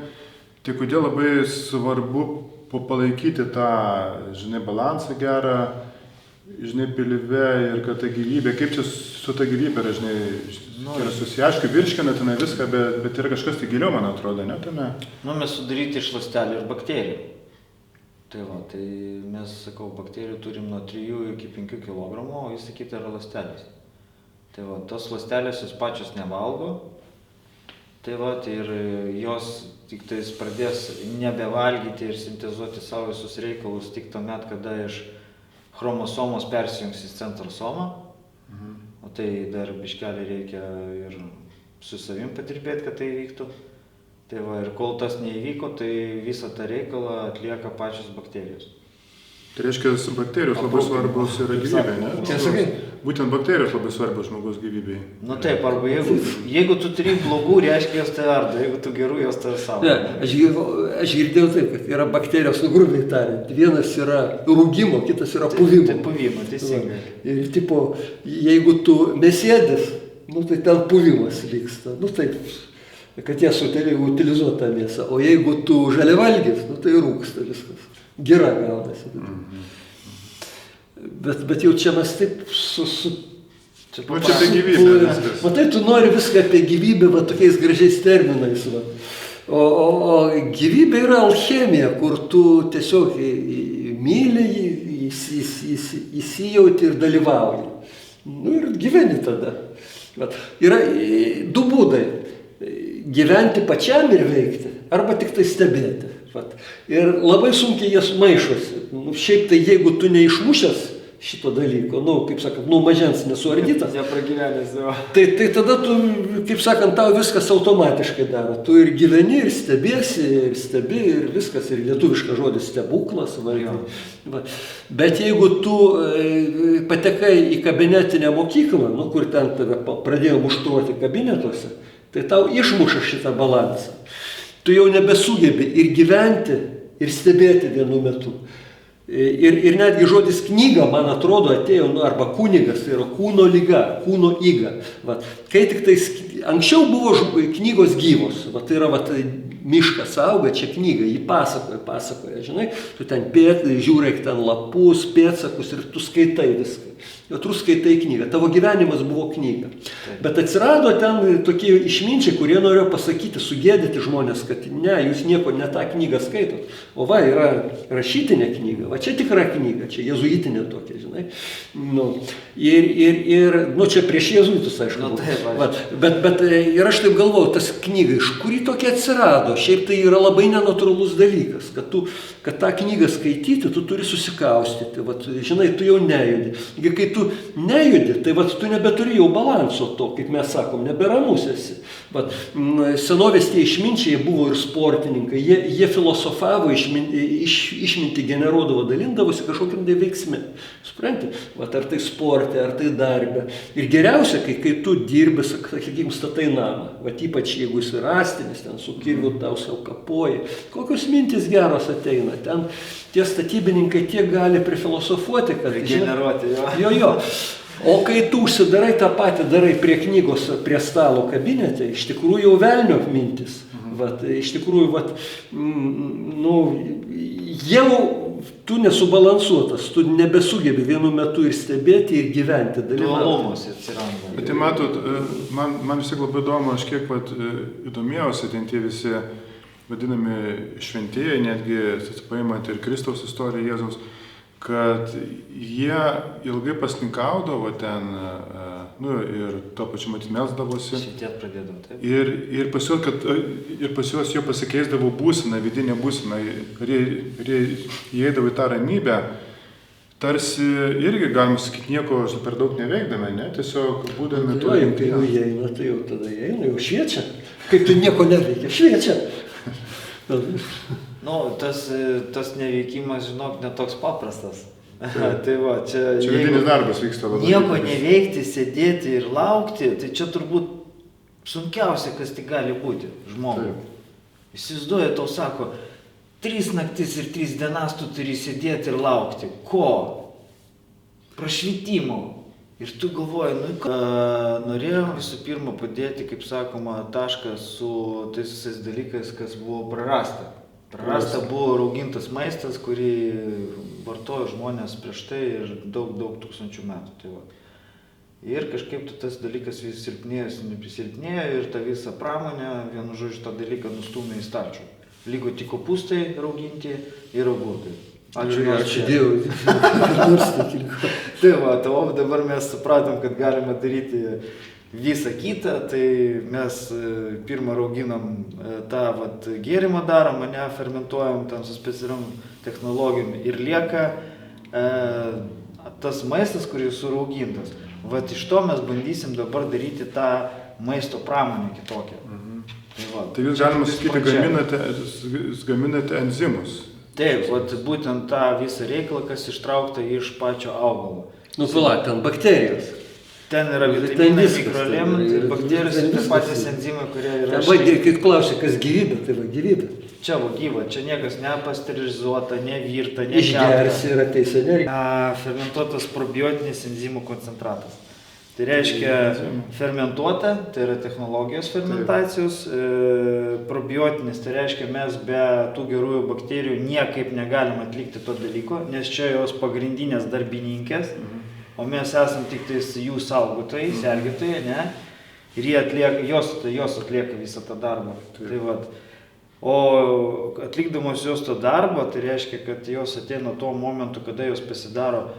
tai kodėl labai svarbu palaikyti tą, balansą gerą, pilve ir kad ta gyvybė, kaip čia su ta gyvybė yra, yra susiaišku, virškina tenai viską, bet yra kažkas tai giliau, man atrodo, ne tame? Nu, mes sudaryti iš ląstelių ir bakterijų. Tai mes, sakau, bakterijų turim nuo 3 iki 5 kg, o visa kita yra ląstelės. Tai tos ląstelės jos pačios nevalgo, ir jos tik tais pradės nebevalgyti ir sintezuoti savo visus reikalus tik tuomet, kada iš chromosomos persijungs į centrosomą. O tai dar biškelį reikia ir su savim padirbėti, kad tai vyktų. Tai ir kol tas neįvyko, tai visą tą reikalą atlieka pačios bakterijos. Tai reiškia, bakterijos labai svarbus yra gyvybė, ne? Būtent bakterijos labai svarbus žmogaus gyvybei. Nu taip, arba jeigu tu turi blogų, reiškia, jos tai ardo, jeigu tu gerų, jos tai savo. Ne, aš girdėjau taip, kad yra bakterijos, grubiai tariant. Vienas yra rūgimo, kitas yra puvimo. Tai puvimo, teisingai. Ir tipo, jeigu tu mėsėdis, tai ten puvimas vyksta. Nu taip, kad jie utilizuoja tą mėsą. O jeigu tu žaliavalgis, tai rūksta viskas. Gira gaunasi. Bet jau čia mes taip čia apie gyvybę. Matai, tu nori viską apie gyvybę tokiais gražiais terminais. O gyvybė yra alchemija, kur tu tiesiog myli jį, įsijauti ir dalyvauji. Nu ir gyveni tada. Vat, yra 2 būdai. Gyventi pačiam ir veikti, arba tik tai stebėti. Vat. Ir labai sunkiai jas maišosi. Nu, šiaip tai jeigu tu neišmušęs šito dalyko, nu, kaip sakant, nu, mažens nesuardytas, Nepragyvenęs jo. tai tada tu, kaip sakant, tau viskas automatiškai daro. Tu ir gyveni, ir stebiesi, ir stebi, ir viskas, ir lietuviškas žodis stebuklas. Va. Bet jeigu tu patekai į kabinetinę mokyklą, nu, kur ten tave pradėjo muštruoti kabinetuose, tai tau išmuša šitą balansą. Tu jau nebesugebi ir gyventi, ir stebėti vienu metu. Ir netgi žodis knyga, man atrodo, atėjo, nu, arba kunigas, tai yra kūno lyga, kūno įga. Vat. Kai tik tai anksčiau buvo knygos gyvos, vat, tai yra vat, miškas auga, čia knyga, jį pasakoja, žinai, tu ten žiūrėk ten lapus, pėdsakus ir tu skaitai viską. Ir tu skaitai knygą, tavo gyvenimas buvo knyga. Bet atsirado ten tokie išminčiai, kurie norėjo pasakyti, sugėdyti žmonės, kad ne, jūs nieko ne tą knygą skaitot. O va, yra rašytinė knyga, va čia tikra knyga, čia jezuitinė tokia, žinai. Nu, ir nu, čia prieš jezuitus, aišku. Nu, taip, va, bet ir aš taip galvoju, tas knyga, iš kurį tokia atsirado, šiaip tai yra labai nenatūralus dalykas, kad tą knygą skaityti, tu turi susikaustyti, vat, žinai, tu jau nejudi. Kai tu nejudi, tai vat, tu nebeturi jau balanso to, kaip mes sakom, neberamus esi. Vat, senovės tie išminčiai buvo ir sportininkai, jie filosofavo, išmintį generuodavo, dalindavosi kažkokiam veiksme. Supranti? Vat, ar tai sporte, ar tai darbe. Ir geriausia, kai tu dirbi, sakykim, statai namą, vat, ypač jeigu jis rastinis, ten su kirviu tau sau kapoji, kokios mintis geros ateina. Ten tie statybininkai tiek gali prifilosofuoti, kad... Generuoti, jo. Jo. O kai tu užsidarai tą patį, darai prie knygos, prie stalo kabinete, iš tikrųjų jau velnio mintis. Vat, iš tikrųjų, vat, nu, jau tu nesubalansuotas, tu nebesugebi vienu metu ir stebėti, ir gyventi, dalyvauti. Dualumas atsiranda. Bet tai matot, man vis tiek labai įdomu, aš kiek įdomiausia ten tie visi vadinami šventieji, netgi paimant ir Kristaus istoriją Jėzaus, kad jie ilgai pasninkaudavo ten, nu, ir tuo pačiu matyt melsdavosi. Šitie pradėdavo, taip. Ir pas juos jo pasikeisdavo būsena, vidinė būsena, ir jie įeidavo į tą ramybę, tarsi irgi, galima sakyti, nieko per daug neveikdami, ne? Tiesiog būdami tuo rimtai. Tai jau įeina, tai jau tada įeina, jau šviečia. Kaip tu nieko neveikia, šviečia. Nu, tas neveikimas, žinok, netoks paprastas. Tai va, čia vidinis darbas vyksta labai. Nieko neveikti, sėdėti ir laukti, tai čia turbūt sunkiausia, kas tik gali būti žmogui. Įsivaizduoja, tau sako, 3 naktis ir 3 dienas tu turi sėdėti ir laukti. Ko? Prašvitimo. Ir tu galvoji, norėjau visų pirma padėti, kaip sakoma, tašką su tais visais dalykais, kas buvo prarasta. Prarasta buvo raugintas maistas, kurį vartojo žmonės prieš tai ir daug tūkstančių metų. Tai va. Ir kažkaip tas dalykas vis silpnėjo ir ta visa pramonė, vienu žodžiu, tą dalyką nustūmė į stalčių. Liko tik kopūstai rauginti ir agurkai. Ačiū Dievui. Tai va, o dabar mes supratom, kad galima daryti visą kitą, tai mes pirmą rauginam tą vat, gėrimą darom, ne, fermentuojam tam su specialiom technologijom ir lieka tas maistas, kuris suraugintas. Vat iš to mes bandysim dabar daryti tą maisto pramonę kitokią. Tai jūs galima sakyti, gaminate enzimus. Taip, vat, būtent tą visą reikalą, kas ištraukta iš pačio augalo. Nu, pala, ten bakterijos. Ten yra vitaminai, mikroelementai, bakterijos ir patys enzimai, kurie yra... Kai klausia, kas gyvybė, tai va gyvybė. Čia va gyva, čia niekas nepasterizuota, nevirta, nešelta. Išgersi ir ateis energija. Fermentuotas probiotinis enzimų koncentratas. Tai reiškia fermentuota, tai yra technologijos fermentacijos, probiotinis, tai reiškia mes be tų gerųjų bakterijų niekaip negalim atlikti to dalyko, nes čia jos pagrindinės darbininkės, o mes esam tik tais jų saugotojai, sergėtojai, ne? Ir jos atlieka visą tą darbą. Tai vat. O atlikdamos jos to darbą, tai reiškia, kad jos ateina tuo momentu, kada jos pasidaro,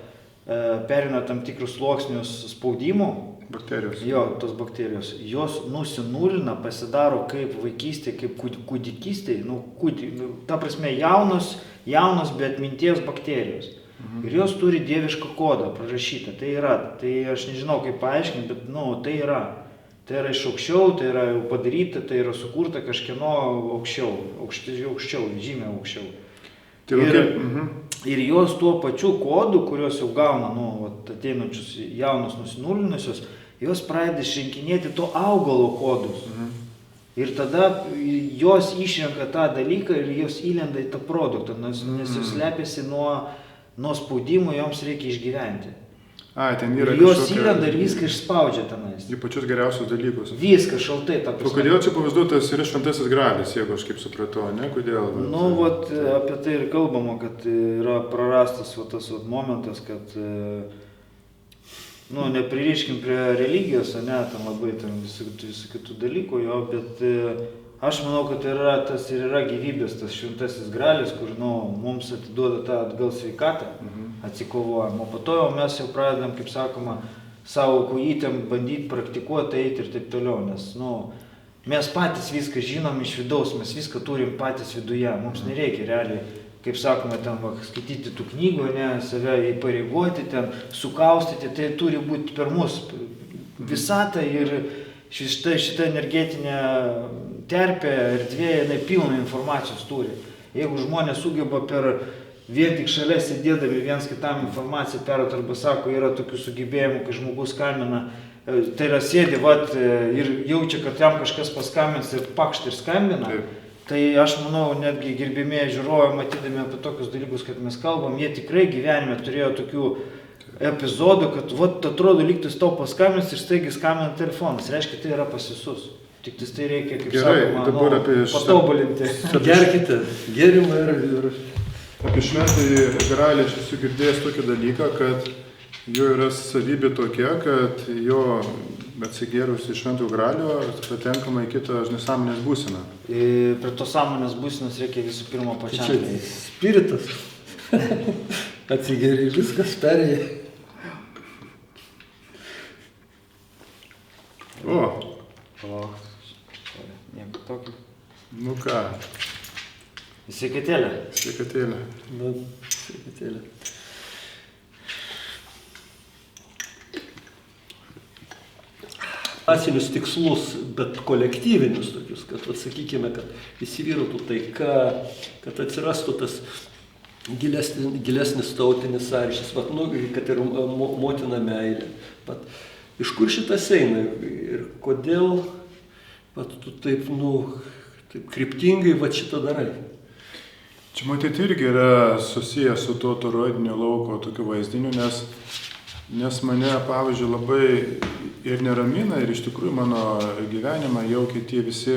perina tam tikrus sluoksnius spaudimų. Bakterijos. Jo, tos bakterijos. Jos nusinulina, pasidaro kaip vaikystė, kaip kūdikystė, ta prasme jaunos, be atminties bakterijos. Ir jos turi dievišką kodą prarašytą. Tai yra, tai aš nežinau kaip paaiškinti, bet tai yra. Tai yra iš aukščiau, tai yra jau padaryta, tai yra sukurta kažkieno aukščiau, žymiai aukščiau. Ir jos tuo pačiu kodu, kurios jau gauna, ateinančius jaunus nusinulinusius, jos pradeda išrinkinėti to augalo kodus. Ir tada jos išrenka tą dalyką ir jos įlenda į tą produktą, nes jos slepiasi nuo spaudimo, joms reikia išgyventi. Ten yra jos įlenda ir viską išspaudžia tenais. Į pačius geriausius dalykus. Viską šaltai, ta prasme. O kodėl čia pavaizduotas yra šventasis gralis, jeigu aš kaip supratau, ne? Kodėl? Apie tai ir kalbama, kad yra prarastas tas momentas, kad nepririškim prie religijos, ten labai visų kitų dalykų, bet aš manau, kad tas ir yra gyvybės, tas šventasis gralis, kur mums atiduoda tą atgal sveikatą, atsikovojam. O po to mes jau pradedam, kaip sakoma, savo kojytėm bandyti praktikuoti, eiti ir taip toliau, nes mes patys viską žinom iš vidaus, mes viską turim patys viduje, mums nereikia realiai, kaip sakoma, skaityti tų knygų, save įpareigoti, sukaustyti, tai turi būti per mus visatą ir šitą energetinę terpę, erdvė, jinai pilna informacijos turi. Jeigu žmonės sugeba vien tik šalia sėdėdami viens kitam informaciją perduoti arba sako, yra tokių sugebėjimų, kai žmogus skambina, tai yra sėdi ir jaučia, kad jam kažkas paskambins ir pakšt ir skambina, tai aš manau, netgi gerbimieji žiūrovai, matydami apie tokius dalykus, kad mes kalbam, jie tikrai gyvenime turėjo tokių epizodų, kad atrodo lygtis tau paskambins ir staigiai skambina telefonas. Reiškia, tai yra pas visus. Tik tai reikia, kaip sakoma, patobulinti. Gerkite gėrimą ir... Apie šventąjį gralį aš esu girdėjęs tokį dalyką, kad jo yra savybė tokia, kad jo atsigėrus iš šventojo gralio patenkama į kitą nesąmonės būseną. Prie to sąmonės būsenos reikia visų pirma pačiam. Čia spiritas. Atsigėrė, viskas perėjo. Nieko tokio. Nu ką? Sveikatėlė. Sveikatėlė. Sveikatėlė. Asinius tikslus, bet kolektyvinius tokius, kad, sakykime, kad įsivyrautų taika, kad atsirastų tas gilesnis tautinis sąryšis, kad ir motina meilė. Iš kur šitas eina ir kodėl tu taip kryptingai šitą darai? Čia matyti irgi yra susijęs su to toroidinio lauko tokiu vaizdiniu, nes mane, pavyzdžiui, labai ir neramina ir iš tikrųjų mano gyvenimą jaukia tie visi,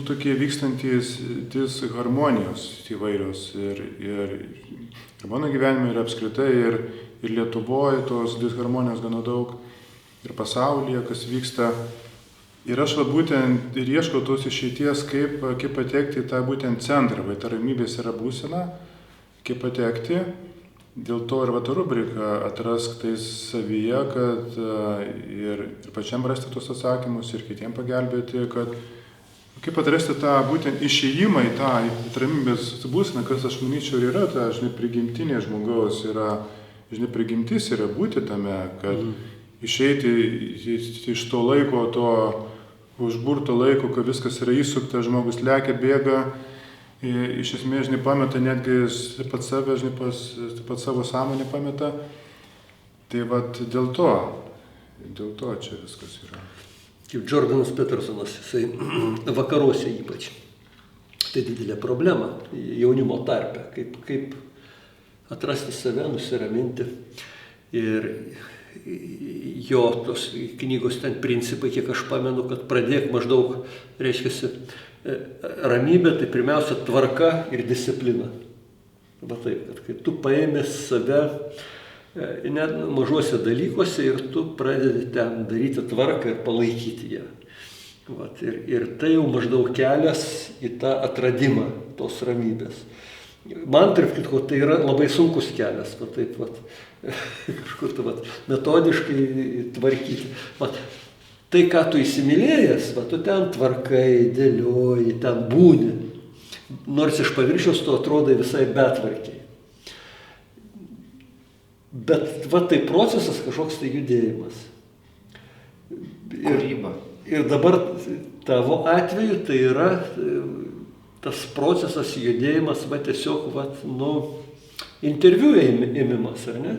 tokie vykstantys harmonijos įvairios ir mano gyvenime ir apskritai ir Lietuvoje tos disharmonijos gana daug ir pasaulyje, kas vyksta. Ir aš būtent ir ieškau tos išeities, kaip patekti į tą būtent centrą, ta ramybės yra būsena, kaip patekti. Dėl to ir ta rubrika atrask tai savyje, kad ir pačiam rasti tos atsakymus ir kitiem pagelbėti, kad kaip atrasti tą būtent išėjimą į tą ramybės būseną, kas aš manyčiau ir yra ta, prigimtinė žmogaus yra, prigimtis yra būti tame, kad išeiti iš to laiko, to užburto laiko, kai viskas yra įsukta, žmogus lekia, bėga, iš esmės pameta netgi pat save, pat savo sąmonę pameta. Tai dėl to čia viskas yra. Kaip Jordanas Petersonas, jisai vakaruose ypač. Tai didelė problema jaunimo tarpe, kaip atrasti save, nusiraminti. Ir jo tos knygos ten principai, kiek aš pamenu, kad pradėk maždaug, reiškiasi, ramybė, tai pirmiausia tvarka ir disciplina. Taip, kad kai tu paėmė save net mažuose dalykuose ir tu pradedi ten daryti tvarką ir palaikyti ją. Vat, ir tai jau maždaug kelias į tą atradimą tos ramybės. Man, tarp kitko, tai yra labai sunkus kelias, va taip, vat, kažkur tai, vat, metodiškai tvarkyti. Vat, tai, ką tu įsimylėjęs, va, tu ten tvarkai, dėlioji, ten būni. Nors iš paviršiaus tu atrodai visai betvarkiai. Bet va tai procesas kažkoks tai judėjimas. Kūryba. Ir dabar tavo atveju tai yra tas procesas judėjimas, va tiesiog, va, nu, interviu ėmimas, ar ne?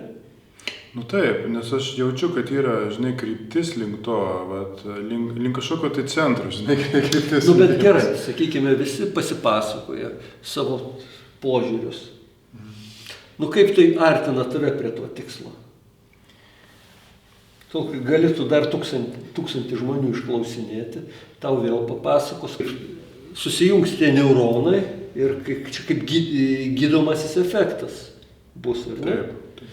Nu taip, nes aš jaučiu, kad yra, žinai, kryptis link to, vat, link kažkokio tai centro, žinai, kryptis. Nu, bet gerai, sakykime, visi pasipasakoja savo požiūrius. Nu, kaip tai artina tave prie to tikslo? Gali tu dar tūkstantį žmonių išklausinėti, tau vėl papasakos, susijungs tie neuronai ir čia kaip gydomasis efektas bus, ar ne? Taip.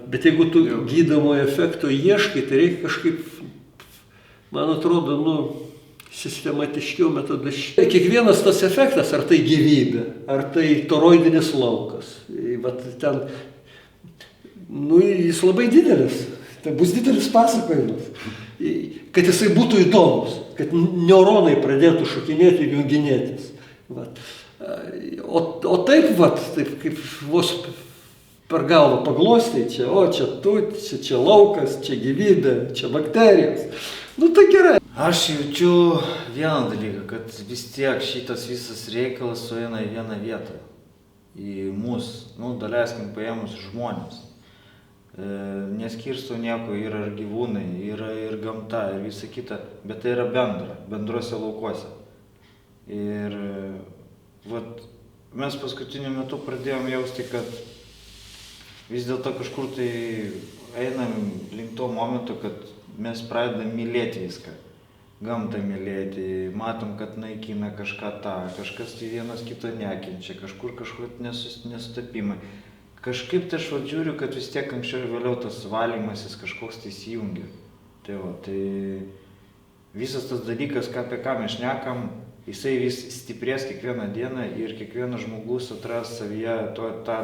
Bet jeigu tu gydomojo efekto ieškai, tai reikia kažkaip, man atrodo, nu, sistematiškiau, metodiškiau. Kiekvienas tas efektas, ar tai gyvybė, ar tai toroidinis laukas, vat ten, nu, jis labai didelis. Tai bus didelis pasakojimas, kad jisai būtų įdomus, kad neuronai pradėtų šokinėti ir junginėtis. Vat. O taip, vat, taip kaip vos per galvą paglostai, čia, o čia tu, čia laukas, čia gyvybė, čia bakterijos. Nu tai gerai. Aš jaučiu vieną dalyką, kad vis tiek šitas visas reikalas sueina į vieną vietą. Į mus, nu, daleiskim paėmus žmonės. Neskirsto nieko, yra ir gyvūnai, yra ir gamta, ir visa kita, bet tai yra bendra, bendruose laukuose. Ir vat, mes paskutiniu metu pradėjom jausti, kad vis dėlto kažkur tai einam link to momento, kad mes pradedam mylėti viską. Gamtą mylėti, matom, kad naikina kažką tą, kažkas tai vienas kito nekenčia, kažkur nesutapimai. Kažkaip tai aš žiūriu, kad vis tiek anksčiau ir vėliau tas valymasis kažkoks tai įsijungia. Tai va, tai visas tas dalykas, apie ką mes šnekam, jisai vis stiprės kiekvieną dieną ir kiekvienas žmogus atras savyje tą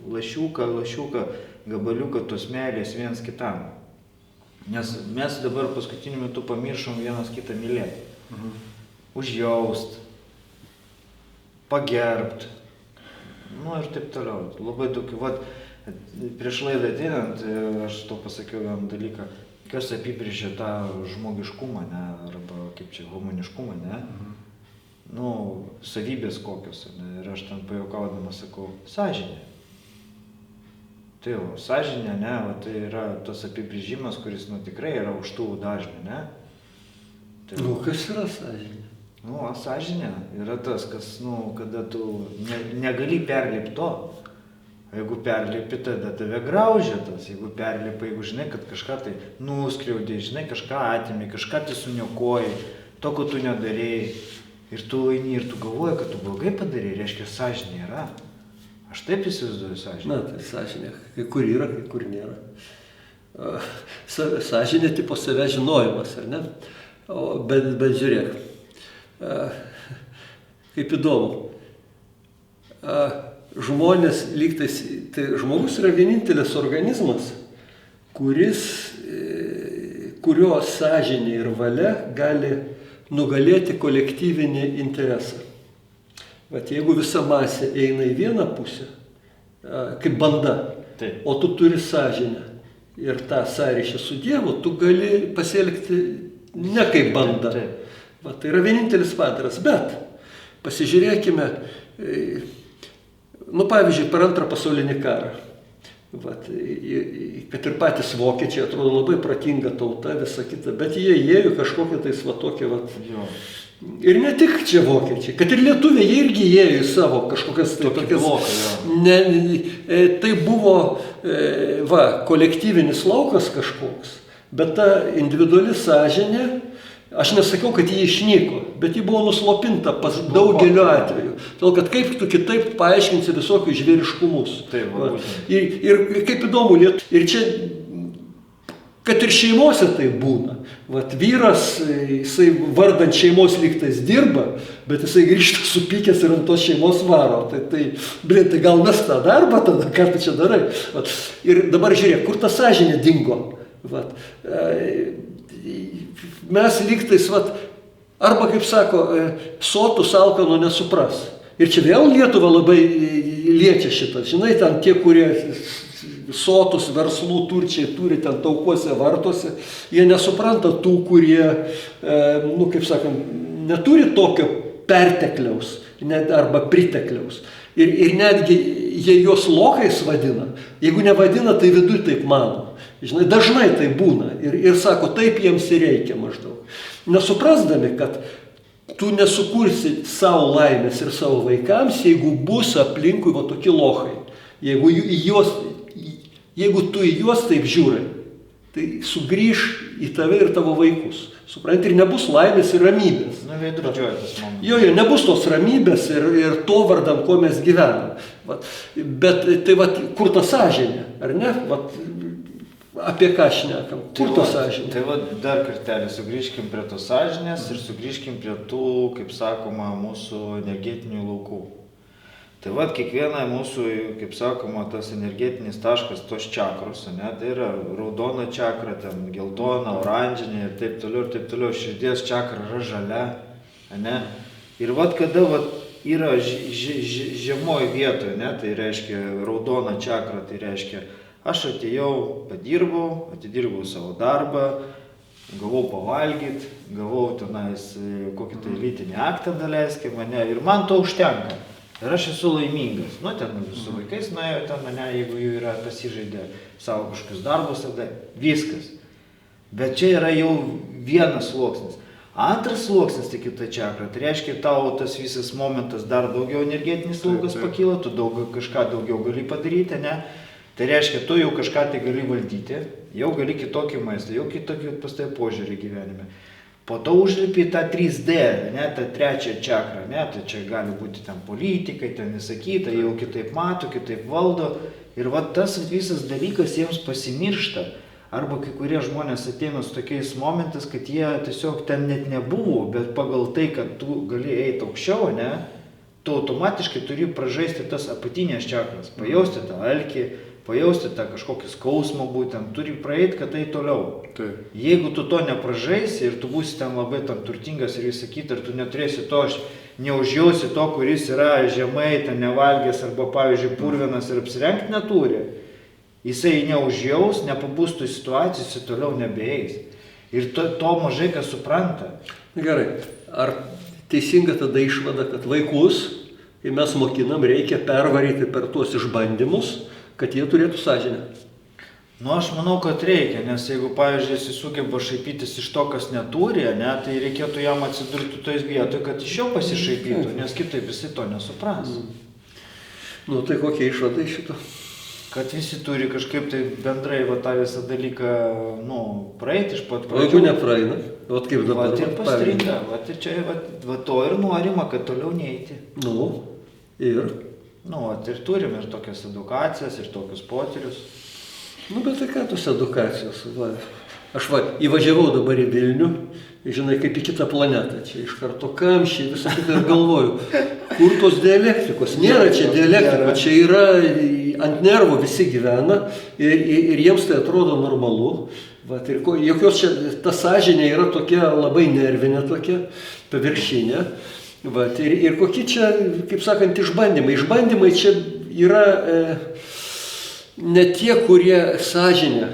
lašiuką, gabaliuką tos meilės vienas kitam. Nes mes dabar paskutiniu metu pamiršom vienas kitą mylėti. Užjaust, pagerbt. Nu ir taip toliau. Labai daug, vat, prieš laidą ateinant, aš to pasakiau vieną dalyką, kas apibrėžia tą žmogiškumą, ne, arba kaip čia, humaniškumą, ne? Nu, savybės kokios, ne, ir aš ten pajuokaudamas sakau, sąžinė. Tai jau, sąžinė, ne, va, tai yra tas apibrėžimas, kuris, nu, tikrai yra už tų dažnių, ne? Tai, nu, kas yra sąžinė? Nu, sąžinė yra tas, kas, nu, kada tu negali perlipti to. Jeigu perlipi, tada tave graužia tas. Jeigu perlipi, jeigu žinai, kad kažką tai nuskriaudė, žinai, kažką atėmė, kažką tai suniokojai, to, ko tu nedarėjai. Ir tu eini ir tu galvoji, kad tu blogai padarėjai, reiškia, sąžinė yra. Aš taip įsivaizduoju sąžinę. Na, tai sąžinė, kai kur yra, kai kur nėra. Sąžinė tipo savęs žinojimas, ar ne? Bet žiūrėk. Kaip įdomu. Žmonės lygtais, tai žmogus yra vienintelis organizmas, kurio sąžinė ir valia gali nugalėti kolektyvinį interesą. Vat jeigu visa masė eina į vieną pusę, kaip banda, Taip. O tu turi sąžinę ir tą sąryšį su Dievu, tu gali pasielgti ne kaip banda. Taip. Va, tai yra vienintelis padaras, bet pasižiūrėkime, nu pavyzdžiui, per Antrą pasaulinį karą, va, kad ir patys vokiečiai atrodo labai protinga tauta, visa kita, bet jie ėjo kažkokią tais va tokią, va, ir ne tik čia vokiečiai, kad ir lietuviai jie irgi ėjo į savo kažkokias tai tokias, tai buvo, va, kolektyvinis laukas kažkoks, bet ta individuali sąžinė, aš nesakiau, kad jį išnyko, bet jį buvo nuslopinta pas daugeliu atveju. Todėl, kad kaip tu kitaip paaiškinsi visokius žvėriškumus. Taip, ir kaip įdomu, ir čia kad ir šeimose tai būna. Vat vyras, jisai vardant šeimos lygtais dirba, bet jisai grįžta supykęs ir ant tos šeimos varo. Tai gal mes tą darbą tada, ką tu čia darai. Vat. Ir dabar žiūrėk, kur ta sąžinė dingo. Vat. Mes lygtais, vat, arba kaip sako, sotus alkano nesupras. Ir čia vėl Lietuva labai liečia šitas. Žinai, ten tie, kurie sotus verslų turčiai turi ten taukuose vartuose, jie nesupranta tų, kurie, kaip sakant, neturi tokio pertekliaus arba pritekliaus. Ir netgi jie juos lokais vadina. Jeigu nevadina, tai viduj taip mano. Žinai, dažnai tai būna. Ir sako, taip jiems ir reikia maždaug. Nesuprasdami, kad tu nesukursi savo laimės ir savo vaikams, jeigu bus aplinkui va tokie lochai. Jeigu tu į juos taip žiūri, tai sugrįž į tave ir tavo vaikus. Supranti, ir nebus laimės ir ramybės. Veidrodžiuojantis momentas. Jo, nebus tos ramybės ir to vardan, ko mes gyvenam. Bet tai kur ta sąžinė, ar ne? Apie ką šnekam? Kur ta sąžinė? Tai dar kartelį sugrįžkim prie tos sąžinės ir sugrįžkim prie tų, kaip sakoma, mūsų energetinių laukų. Tai kiekviena mūsų, kaip sakoma, tas energetinis taškas, tos čakros, ne, tai yra raudona čakra, ten geltona, oranžinė ir taip toliau, širdies čakra yra žalia, ne. Ir kada yra žemoje vietoje, ne, tai reiškia raudona čakra, tai reiškia, aš atėjau, atidirbau savo darbą, gavau pavalgyti, gavau tenais kokį tai lytinį aktą daleiskį mane ir man to užtenka. Ir aš esu laimingas. Ten su vaikais nuėjo ten mane, jeigu jų yra pasižaidė savo kažkokius darbus, tada viskas. Bet čia yra jau vienas sluoksnis. Antras sluoksnis, tai kita čakra, tai reiškia, tau tas visas momentas dar daugiau energetinis laukas pakyla, tu kažką daugiau gali padaryti, ne? Tai reiškia, tu jau kažką tai gali valdyti, jau gali kitokį maistą, jau kitokį pas tai požiūrį gyvenime. Po to užlipi tą 3D, ne, tą trečią čakrą, ne, tai čia gali būti ten politikai, ten visakyta, jau kitaip mato, kitaip valdo. Ir tas visas dalykas jiems pasimiršta. Arba kai kurie žmonės ateina su tokiais momentais, kad jie tiesiog ten net nebuvo, bet pagal tai, kad tu gali eiti aukščiau, ne, tu automatiškai turi pražaisti tas apatinės čakras, pajausti tą alkį, pajausti tą kažkokį skausmą būtent, turi praeiti, kad tai toliau. Taip. Jeigu tu to nepražaisi ir tu būsi ten labai ten turtingas ir visą kitą, ir tu neturėsi to, neužjausi to, kuris yra žemai, ten nevalgęs arba, pavyzdžiui, purvinas ir apsirengti neturi, jisai neužjaus, nepabūstų situacijų, jisai toliau nebeeis. Ir to mažai kas supranta. Gerai, ar teisinga tada išvada, kad vaikus, kai mes mokinam, reikia pervaryti per tuos išbandymus, kad jie turėtų sąžinę? Aš manau, kad reikia, nes jeigu, pavyzdžiui, jis sugeba šaipytis iš to, kas neturi, ne, tai reikėtų jam atsidurti tojus vietoje, kad iš jo pasišaipytų, nes kitaip jisai to nesupras. Tai kokia išvada iš šito? Kad visi turi kažkaip tai bendrai tą visą dalyką, praeiti iš pat pradžių. O jeigu nepraeina, kaip dabar? Ir pastringa, ir čia to ir norima, kad toliau neiti. Ir? Ir turim ir tokias edukacijas, ir tokius potyrius. Bet tai ką tos edukacijos? Aš įvažiavau dabar į Vilnių, žinai, kaip į kitą planetą. Čia iš karto kamščiai, visą kitą ir galvoju, kur tos dialektikos? Nėra čia dialektikos, čia yra ant nervo visi gyvena ir jiems tai atrodo normalu. Jokios čia, ta sąžinė yra tokia labai nervinė, tokia paviršinė. Ir kokie čia, kaip sakant, išbandymai. Išbandymai čia yra ne tie, kurie sąžinę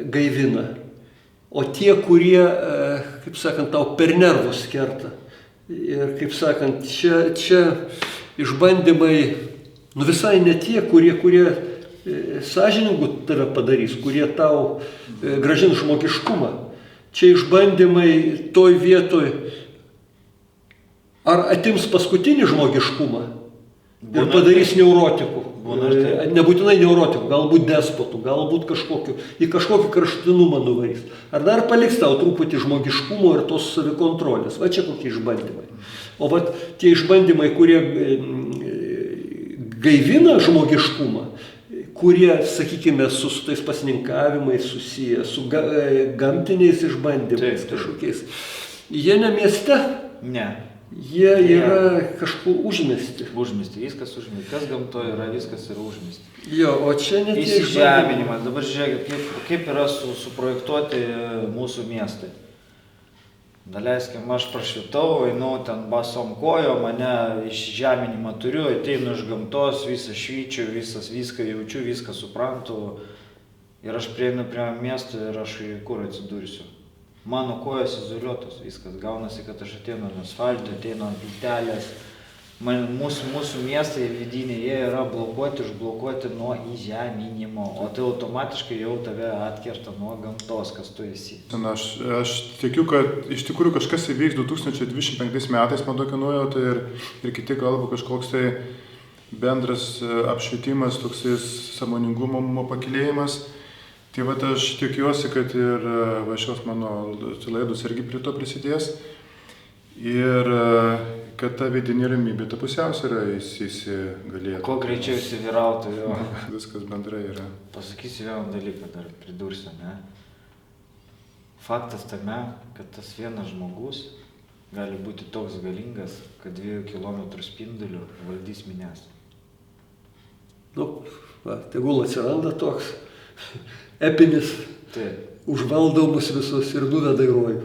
gaivina, o tie, kurie, kaip sakant, tau per nervus kerta. Ir, kaip sakant, čia išbandymai, visai ne tie, kurie sąžiningų tave padarys, kurie tau grąžins žmogiškumą. Čia išbandymai toj vietoj, ar atims paskutinį žmogiškumą ir padarys neurotikų. Nebūtinai neurotikų, galbūt despotų, galbūt į kažkokį kraštutinumą nuvarys. Ar dar paliks tau truputį žmogiškumo ir tos savikontrolės. Čia kokie išbandymai. O tie išbandymai, kurie gaivina žmogiškumą, kurie, sakykime, su tais pasninkavimais susiję, su gamtiniais išbandymais kažkokiais, jie ne mieste, Ne. jie yra kažkur užmiesti. Užmisti, viskas užmisti. Kas gamtoje yra, viskas yra užmisti. Jo, o čia net Įsižeminimas. Dabar žiūrėkit, kaip yra suprojektuoti mūsų miestai. Daleiskim, aš prašvitau, einu ten basom kojo, mane įsižeminimą turiu, ateinu iš gamtos, visą švyčiu, viską jaučiu, viską suprantu. Ir aš prieinu prie miesto ir aš kur atsidursiu. Mano kojos izoliuotos, viskas gaunasi, kad aš ateinu ant asfalto, ateinu ant plytelės. Mūsų miestai vidiniai, jie yra blokuoti, užblokuoti nuo įžeminimo, o tai automatiškai jau tave atkerta nuo gamtos, kas tu esi. Aš tikiu, kad iš tikrųjų kažkas įvyks 2025 metais, man tokia nuojauta, ir kiti kalba kažkoks tai bendras apšvietimas, toksai sąmoningumo pakilėjimas. Tai vat aš tikiuosi, kad ir šios mano laidos irgi prie to prisidės. Ir kad ta vidinė ramybė, ta pusiausvyrą įsigalėtų. Kuo greičiau įsivyrautų jo. Viskas bendrai yra. Pasakysiu vieną dalyką, dar pridursiu, ne? Faktas tame, kad tas vienas žmogus gali būti toks galingas, kad 2 kilometrų spinduliu valdys minias. Nu, tegul atsiranda toks epinis, užvaldo mus visus ir nuveda į rojų.